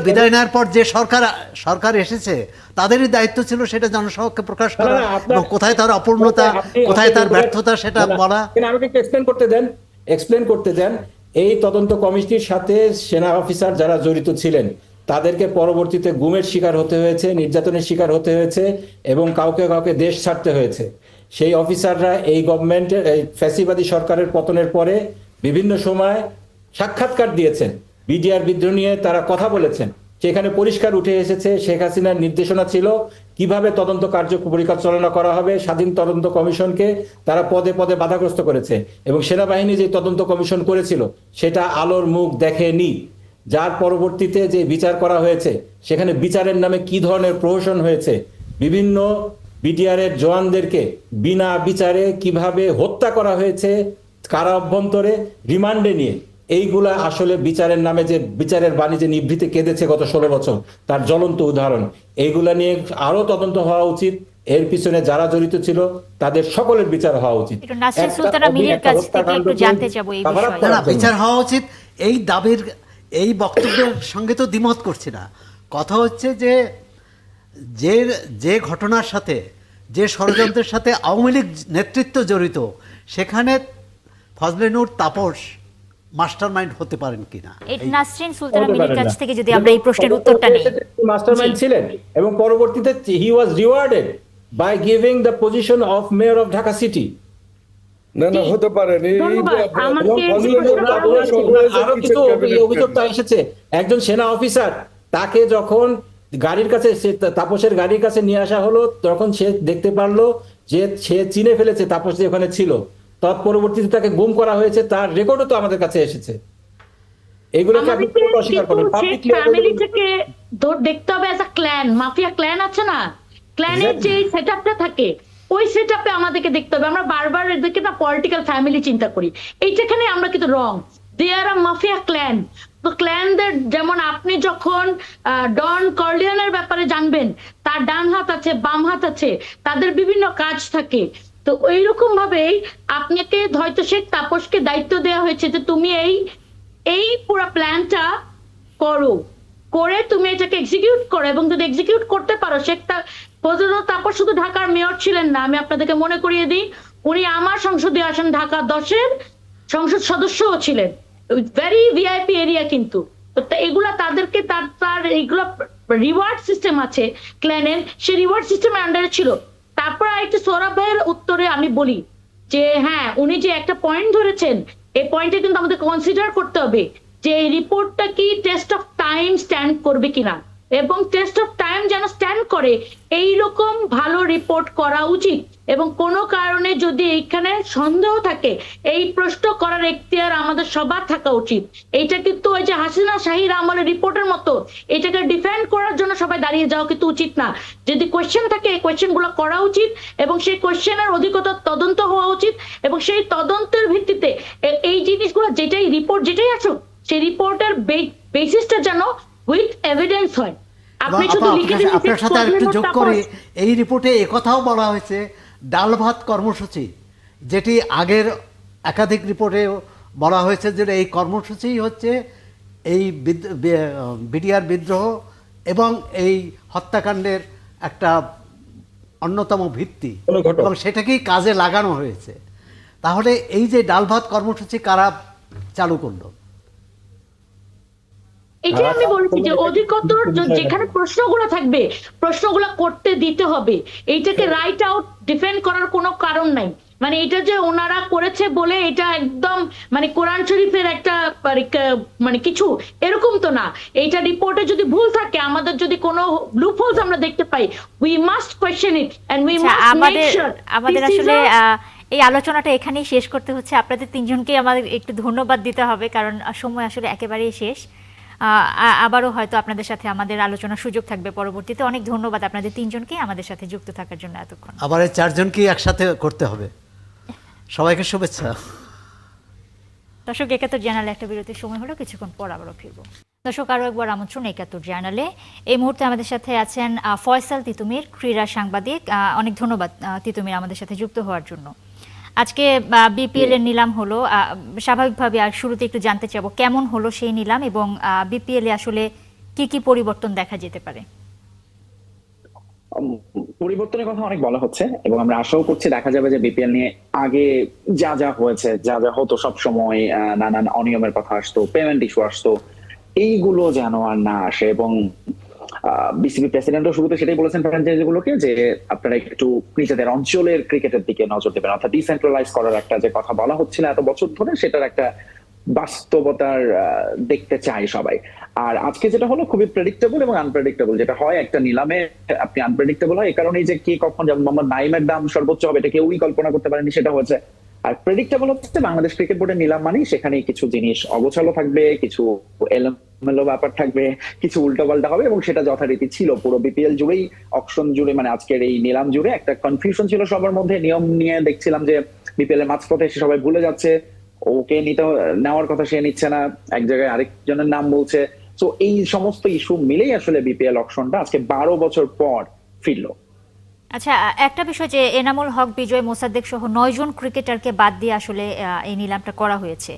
বিদায় নেওয়ার পর যে সরকার এসেছে, তাদেরই দায়িত্ব ছিল সেটা জনসমক্ষে প্রকাশ করা এবং কোথায় তার অপূর্ণতা, কোথায় তার ব্যর্থতা সেটা বলা। আমাকে এক্সপ্লেন করতে দেন। এই তদন্ত কমিটির সাথে সেনা অফিসার যারা জড়িত ছিলেন, তাদেরকে পরবর্তীতে গুমের শিকার হতে হয়েছে, নির্যাতনের শিকার হতে হয়েছে এবং কাউকে কাউকে দেশ ছাড়তে হয়েছে। সেই অফিসাররা এই গভর্নমেন্টের, এই ফ্যাসিবাদী সরকারের পতনের পরে বিভিন্ন সময় সাক্ষাৎকার দিয়েছেন, বিডিআর বিদ্রোহ নিয়ে তারা কথা বলেছেন। সেখানে পরিষ্কার উঠে এসেছে শেখ হাসিনার নির্দেশনা ছিল কিভাবে তদন্ত কার্য পরিচালনা করা হবে। স্বাধীন তদন্ত কমিশনকে তারা পদে পদে বাধাগ্রস্ত করেছে এবং সেনাবাহিনী যে তদন্ত কমিশন করেছিল সেটা আলোর মুখ দেখেনি। যার পরবর্তীতে যে বিচার করা হয়েছে, সেখানে বিচারের নামে কি ধরনের প্রহসন হয়েছে, বিভিন্ন বিডিআরের জওয়ানদেরকে বিনা বিচারে কিভাবে হত্যা করা হয়েছে কারা অভ্যন্তরে রিমান্ডে নিয়ে, এইগুলা আসলে বিচারের নামে যে বিচারের বাণী যে নিভৃতে কেঁদেছে গত 16 বছর, তার জ্বলন্ত উদাহরণ। এইগুলা নিয়ে আরো তদন্ত হওয়া উচিত। এর পিছনে যারা জড়িত ছিল তাদের সকলের বিচার হওয়া উচিত। একটু নাসির সুলতানা মিহির কাছ থেকে একটু জানতে চাবো এই বিষয়ে। না, বিচার হওয়া উচিত এই দাবির, এই বক্তব্যের সঙ্গে তো দ্বিমত করছি না। কথা হচ্ছে যে ঘটনার সাথে, যে ষড়যন্ত্রের সাথে আওয়ামী লীগ নেতৃত্ব জড়িত, সেখানে ফজলে নূর তাপস মাস্টার মাইন্ড হতে পারেন কিনা। এই নাসরিন সুলতানা হতে মিলির পারেন কাছ না। থেকে যদি আমরা এই প্রশ্নের উত্তরটা নেই। মাস্টারমাইন্ড জি। ছিলেন এবং পরবর্তীতে he was rewarded by giving the position of mayor of Dhaka city. না না, হতে পারেন ধন্যবাদ। আমাকে ফজলে প্রশ্ন মোল্লা করা always a আরো কিছু kitchen cabinet অভিযোগ তো member। এসেছে, একজন সেনা অফিসার তাকে যখন গাড়ির কাছে তাপসের গাড়ির কাছে নিয়ে আসা হলো, তখন সে দেখতে পারলো যে সে চিনে ফেলেছে তাপস যে ওখানে ছিল, তৎপরবর্তীতে তাকে গুম করা হয়েছে, তার রেকর্ডও তো আমাদের কাছে এসেছে। এগুলোকে আপনি আমাদেরকে অস্বীকার কিন্তু করেন সেই পাবলিকলি। ফ্যামিলি থেকে দেখতে হবে as a clan, mafia clan আছে না, ক্ল্যানের যে সেটআপটা থাকে ওই সেটআপে আমাদেরকে দেখতে হবে। আমরা বারবার এদেরকে না পলিটিক্যাল ফ্যামিলি চিন্তা করি, এইটাখানে আমরা কিন্তু রং। দে আর আ মাফিয়া ক্ল্যান। তো ক্ল্যানদের যেমন আপনি যখন ডন কর্লিয়ানের ব্যাপারে জানবেন, তার ডান হাত আছে, বাম হাত আছে, তাদের বিভিন্ন কাজ থাকে। তো ওইরকম ভাবেই আপনাকে হয়তো শেখ তাপসকে দায়িত্ব দেওয়া হয়েছে যে তুমি এই পুরো প্ল্যানটা করো, করে তুমি এটাকে এক্সিকিউট করো। এবং যদি এক্সিকিউট করতে পারো, তারপর শুধু ঢাকার মেয়র ছিলেন না, আমি আপনাদেরকে মনে করিয়ে দিই, উনি আমার সংসদীয় আসন ঢাকা 10-এর সংসদ সদস্যও ছিলেন, ভেরি ভিআইপি এরিয়া। কিন্তু তো এগুলা তাদেরকে তার এইগুলো রিওয়ার্ড সিস্টেম আছে ক্ল্যানের, সেই রিওয়ার্ড সিস্টেমের আন্ডারে ছিল। তারপর আরেকটা সৌরভ ভাইয়ের উত্তরে আমি বলি যে হ্যাঁ, উনি যে একটা পয়েন্ট ধরেছেন, এই পয়েন্টে কিন্তু আমাদের কনসিডার করতে হবে যে এই রিপোর্টটা কি টেস্ট অফ টাইম স্ট্যান্ড করবে কিনা, এবং টেস্ট অফ টাইম যেন স্ট্যান্ড করে এইরকম ভালো রিপোর্ট করা উচিত। এবং কোনো কারণে যদি এইখানে সন্দেহ থাকে, এই প্রশ্ন করার এখতিয়ার আমাদের সবার থাকা উচিত। এইটা কিন্তু ওই যে হাসিনা শাহির আমলের রিপোর্টের মতো এটাকে ডিফেন্ড করার জন্য সবাই দাঁড়িয়ে যাওয়া কিন্তু উচিত না। যদি কোয়েশ্চেন থাকে, এই কোয়েশ্চেন গুলো করা উচিত, এবং সেই কোয়েশ্চেনের অধিকতর তদন্ত হওয়া উচিত, এবং সেই তদন্তের ভিত্তিতে এই জিনিসগুলো যেটাই রিপোর্ট যেটাই আসুক, সেই রিপোর্টের বেসিসটা যেন উইথ এভিডেন্স হয়। আপনি এবং শুধু আপা, লিখে আপনার সাথে আরেকটু যোগ করি, এই রিপোর্টে একথাও বলা হয়েছে ডাল ভাত কর্মসূচি, যেটি আগের একাধিক রিপোর্টে বলা হয়েছে যে এই কর্মসূচি হচ্ছে এই বিডিআর বিদ্রোহ এবং এই হত্যাকাণ্ডের একটা অন্যতম ভিত্তি, অনুঘটক। এবং সেটাকেই কাজে লাগানো হয়েছে। তাহলে এই যে ডাল ভাত কর্মসূচি কারা চালু করলো? এটাই আমি বলছি যে অধিকতর যেখানে প্রশ্নগুলো থাকবে, প্রশ্নগুলো করতে দিতে হবে। এইটাকে রাইট আউট ডিফেন্ড করার কোনো কারণ নাই। মানে এটা যে ওনারা করেছে বলে এটা একদম মানে কোরআন শরীফের একটা মানে কিছু এরকম তো না। এইটা রিপোর্টে যদি ভুল থাকে, আমাদের যদি কোনো লুপহোলস আমরা দেখতে পাই, we must question it and we must make sure. আমাদের আসলে এই আলোচনাটা এখানেই শেষ করতে হচ্ছে। আপনাদের তিনজনকে আমাদের একটু ধন্যবাদ দিতে হবে, কারণ সময় আসলে একেবারেই শেষ। আবারও হয়তো আপনাদের সাথে আমাদের আলোচনার সুযোগ থাকবে পরবর্তীতে। অনেক ধন্যবাদ আপনাদের তিনজনকে আমাদের সাথে যুক্ত থাকার জন্য এতক্ষণ। আবার এই চারজনকেই একসাথে করতে হবে। সবাইকে শুভেচ্ছা। দর্শক, ৭১ জার্নালে একটা বিরতির সময় হলো, কিছুক্ষণ পর আবারও ফিরবো। দর্শক, আরও একবার আমন্ত্রণ ৭১ জার্নালে। এই মুহূর্তে আমাদের সাথে আছেন ফয়সাল তিতুমির, ক্রীড়া সাংবাদিক। অনেক ধন্যবাদ তিতুমির আমাদের সাথে যুক্ত হওয়ার জন্য। আজকে বিপিএল এর নিলাম হলো, স্বাভাবিকভাবে আর শুরুতে একটু জানতে চাবো কেমন হলো সেই নিলাম, এবং বিপিএল এ আসলে কি কি পরিবর্তন দেখা যেতে পারে? পরিবর্তনের কথা অনেক বলা হচ্ছে, এবং আমরা আশাও করছি দেখা যাবে যে বিপিএল নিয়ে আগে যা যা হয়েছে, যা যা হতো সব সময় নানান অনিয়মের কথা আসতো, পেমেন্ট ইস্যু আসতো, এইগুলো যেন আর না আসে। এবং বিসিবি প্রেসিডেন্টও শুরুতে সেটাই বলেছেন ফ্র্যাঞ্চাইজিগুলোকে যে আপনারা একটু নিজেদের অঞ্চলের ক্রিকেটের দিকে নজর দেবেন, অর্থাৎ ডিসেন্ট্রালাইজ করার একটা যে কথা বলা হচ্ছিল এত বছর ধরে, সেটার একটা বাস্তবতার দেখতে চাই সবাই। আর আজকে যেটা হলো খুবই প্রেডিক্টেবল এবং আনপ্রেডিক্টেবল। যেটা হয় একটা নিলামে আপনি আনপ্রেডিক্টেবল হয় এই কারণেই যে কে কখন, যেমন মোহাম্মদ নাইমের দাম সর্বোচ্চ হবে এটা কেউই কল্পনা করতে পারেনি, সেটা হয়েছে। আর প্রেডিক্টেবল হচ্ছে বাংলাদেশ ক্রিকেট বোর্ডের নিলাম মানে সেখানে কিছু জিনিস অগোছালো থাকবে, কিছু এলোমেলো ব্যাপার থাকবে, কিছু উল্টোপাল্টা হবে, এবং সেটা যথারীতি ছিল পুরো বিপিএল জুড়েই, অকশন জুড়ে, মানে আজকের এই নিলাম জুড়ে একটা কনফিউশন ছিল সবার মধ্যে। নিয়ম নিয়ে দেখছিলাম যে বিপিএল এর মাঝপথে এসে সবাই ভুলে যাচ্ছে, ওকে নেওয়ার কথা সে নিচ্ছে না, এক জায়গায় আরেকজনের নাম বলছে। তো এই সমস্ত ইস্যু মিলেই আসলে বিপিএল অকশনটা আজকে 12 বছর পর ফিরলো। আচ্ছা, একটা বিষয় যে এনামুল হক, বিজয়, মোসাদ্দেক সহ 9 জন ক্রিকেটারকে বাদ দিয়ে আসলে এই নিলামটা করা হয়েছে,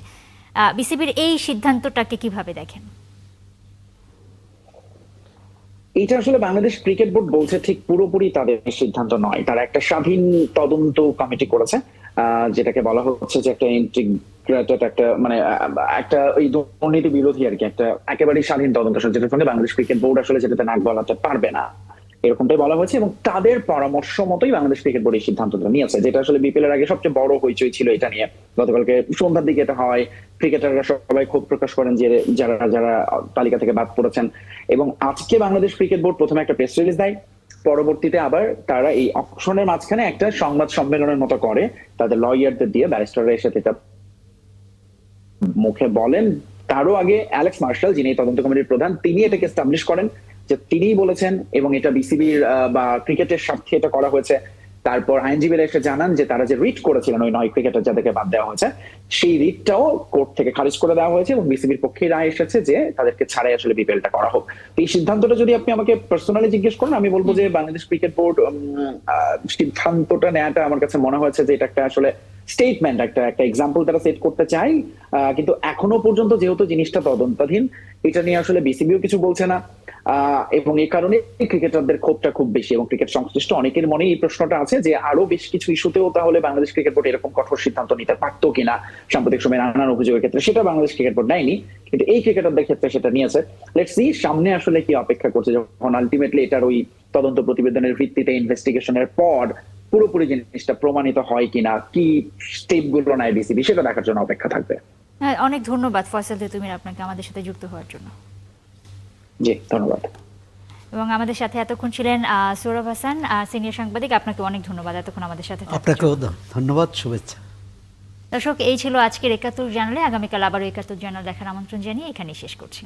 বিসিবির এই সিদ্ধান্তটাকে কিভাবে দেখেন? এটা আসলে বাংলাদেশ ক্রিকেট বোর্ড বলছে ঠিক পুরোপুরি তাদের সিদ্ধান্ত নয়, তারা একটা স্বাধীন তদন্ত কমিটি করেছে যেটাকে বলা হচ্ছে যে একটা ইন্টিগ্রেটেড একটা মানে একটা এই দুর্নীতি বিরোধী আর কি একটা একেবারেই স্বাধীন তদন্ত সংস্থা, যেটার সঙ্গে বাংলাদেশ ক্রিকেট বোর্ড আসলে যেটাতে নাক গলাতে পারবে না, এরকমটাই বলা হয়েছে। এবং তাদের পরামর্শ মতোই বাংলাদেশ ক্রিকেট বোর্ড এই সিদ্ধান্তটা নিয়েছে, যেটা আসলে বিপিএল এর আগে সবচেয়ে বড় হইচই ছিল এটা নিয়ে। গতকালকে সন্ধ্যার দিকে এটা হয়, ক্রিকেটাররা সবাই ক্ষোভ প্রকাশ করেন যে যারা যারা তালিকা থেকে বাদ পড়েছেন। এবং আজকে বাংলাদেশ ক্রিকেট বোর্ড প্রথমে একটা প্রেস রিলিজ দেয়, পরবর্তীতে আবার তারা এই অকশনের মাঝখানে একটা সংবাদ সম্মেলনের মতো করে, তাদের লয়ারদের দিয়ে, ব্যারিস্টাররা এসে এটা মুখে বলেন। তারও আগে অ্যালেক্স মার্শাল, যিনি তদন্ত কমিটির প্রধান, তিনি এটাকে এস্টাবলিশ করেন যে তিনিই বলেছেন এবং এটা বিসিবির বা ক্রিকেটের স্বার্থে এটা করা হয়েছে। তারপর আইনজীবীরা এসে জানান যে তারা যে রিট করেছিলেন ওই 9 ক্রিকেটার যাদেরকে বাদ দেওয়া হয়েছে, সেই রিটটাও কোর্ট থেকে খারিজ করে দেওয়া হয়েছে এবং বিসিবির পক্ষে রায় এসেছে যে তাদেরকে ছাড়াই আসলে বিপিএলটা করা হোক। এই সিদ্ধান্তটা যদি আপনি আমাকে পার্সোনালি জিজ্ঞেস করেন, আমি বলবো যে বাংলাদেশ ক্রিকেট বোর্ড সিদ্ধান্তটা নেওয়াটা আমার কাছে মনে হয়েছে যে এটা একটা আসলে স্টেটমেন্ট, একটা এক্সাম্পল তারা সেট করতে চাই। কিন্তু এখনো পর্যন্ত যেহেতু জিনিসটা তদন্তাধীন, এটা নিয়ে আসলে বিসিবিও কিছু বলছে না, এবং এই কারণে ক্রিকেটারদের ক্ষোভটা খুব বেশি এবং ক্রিকেট সংশ্লিষ্ট অনেকের মনে এই প্রশ্নটা আছে যে আরো বেশ কিছু ইস্যুতেও তাহলে বাংলাদেশ ক্রিকেট বোর্ড এরকম কঠোর সিদ্ধান্ত নিতে পারতো কিনা সাম্প্রতিক সময়ে নানান অভিযোগের ক্ষেত্রে, সেটা বাংলাদেশ ক্রিকেট বোর্ড নেয়নি, কিন্তু এই ক্রিকেটারদের ক্ষেত্রে সেটা নিয়েছে। লেটস সি সামনে আসলে কি অপেক্ষা করছে, যখন আলটিমেটলি এটার ওই তদন্ত প্রতিবেদনের ভিত্তিতে ইনভেস্টিগেশনের পর পুরোপুরি জিনিসটা প্রমাণিত হয় কিনা, কি স্টেপ গুলো নেয় বিসিবি, সেটা দেখার জন্য অপেক্ষা থাকবে। হ্যাঁ, অনেক ধন্যবাদ ফয়সাল তেতুমির আপনাকে আমাদের সাথে যুক্ত হওয়ার জন্য। জি, ধন্যবাদ। এবং আমাদের সাথে এতক্ষণ ছিলেন সৌরভ হাসান, সিনিয়র সাংবাদিক। আপনাকে অনেক ধন্যবাদ এতক্ষণ আমাদের সাথে থাকার আপনাকেও জন্য। ধন্যবাদ, শুভেচ্ছা। দর্শক, এই ছিল আজকের ৭১ জানালে। আগামীকাল আবারও ৭১ জানাল দেখার আমন্ত্রণ জানিয়ে এখানেই শেষ করছি।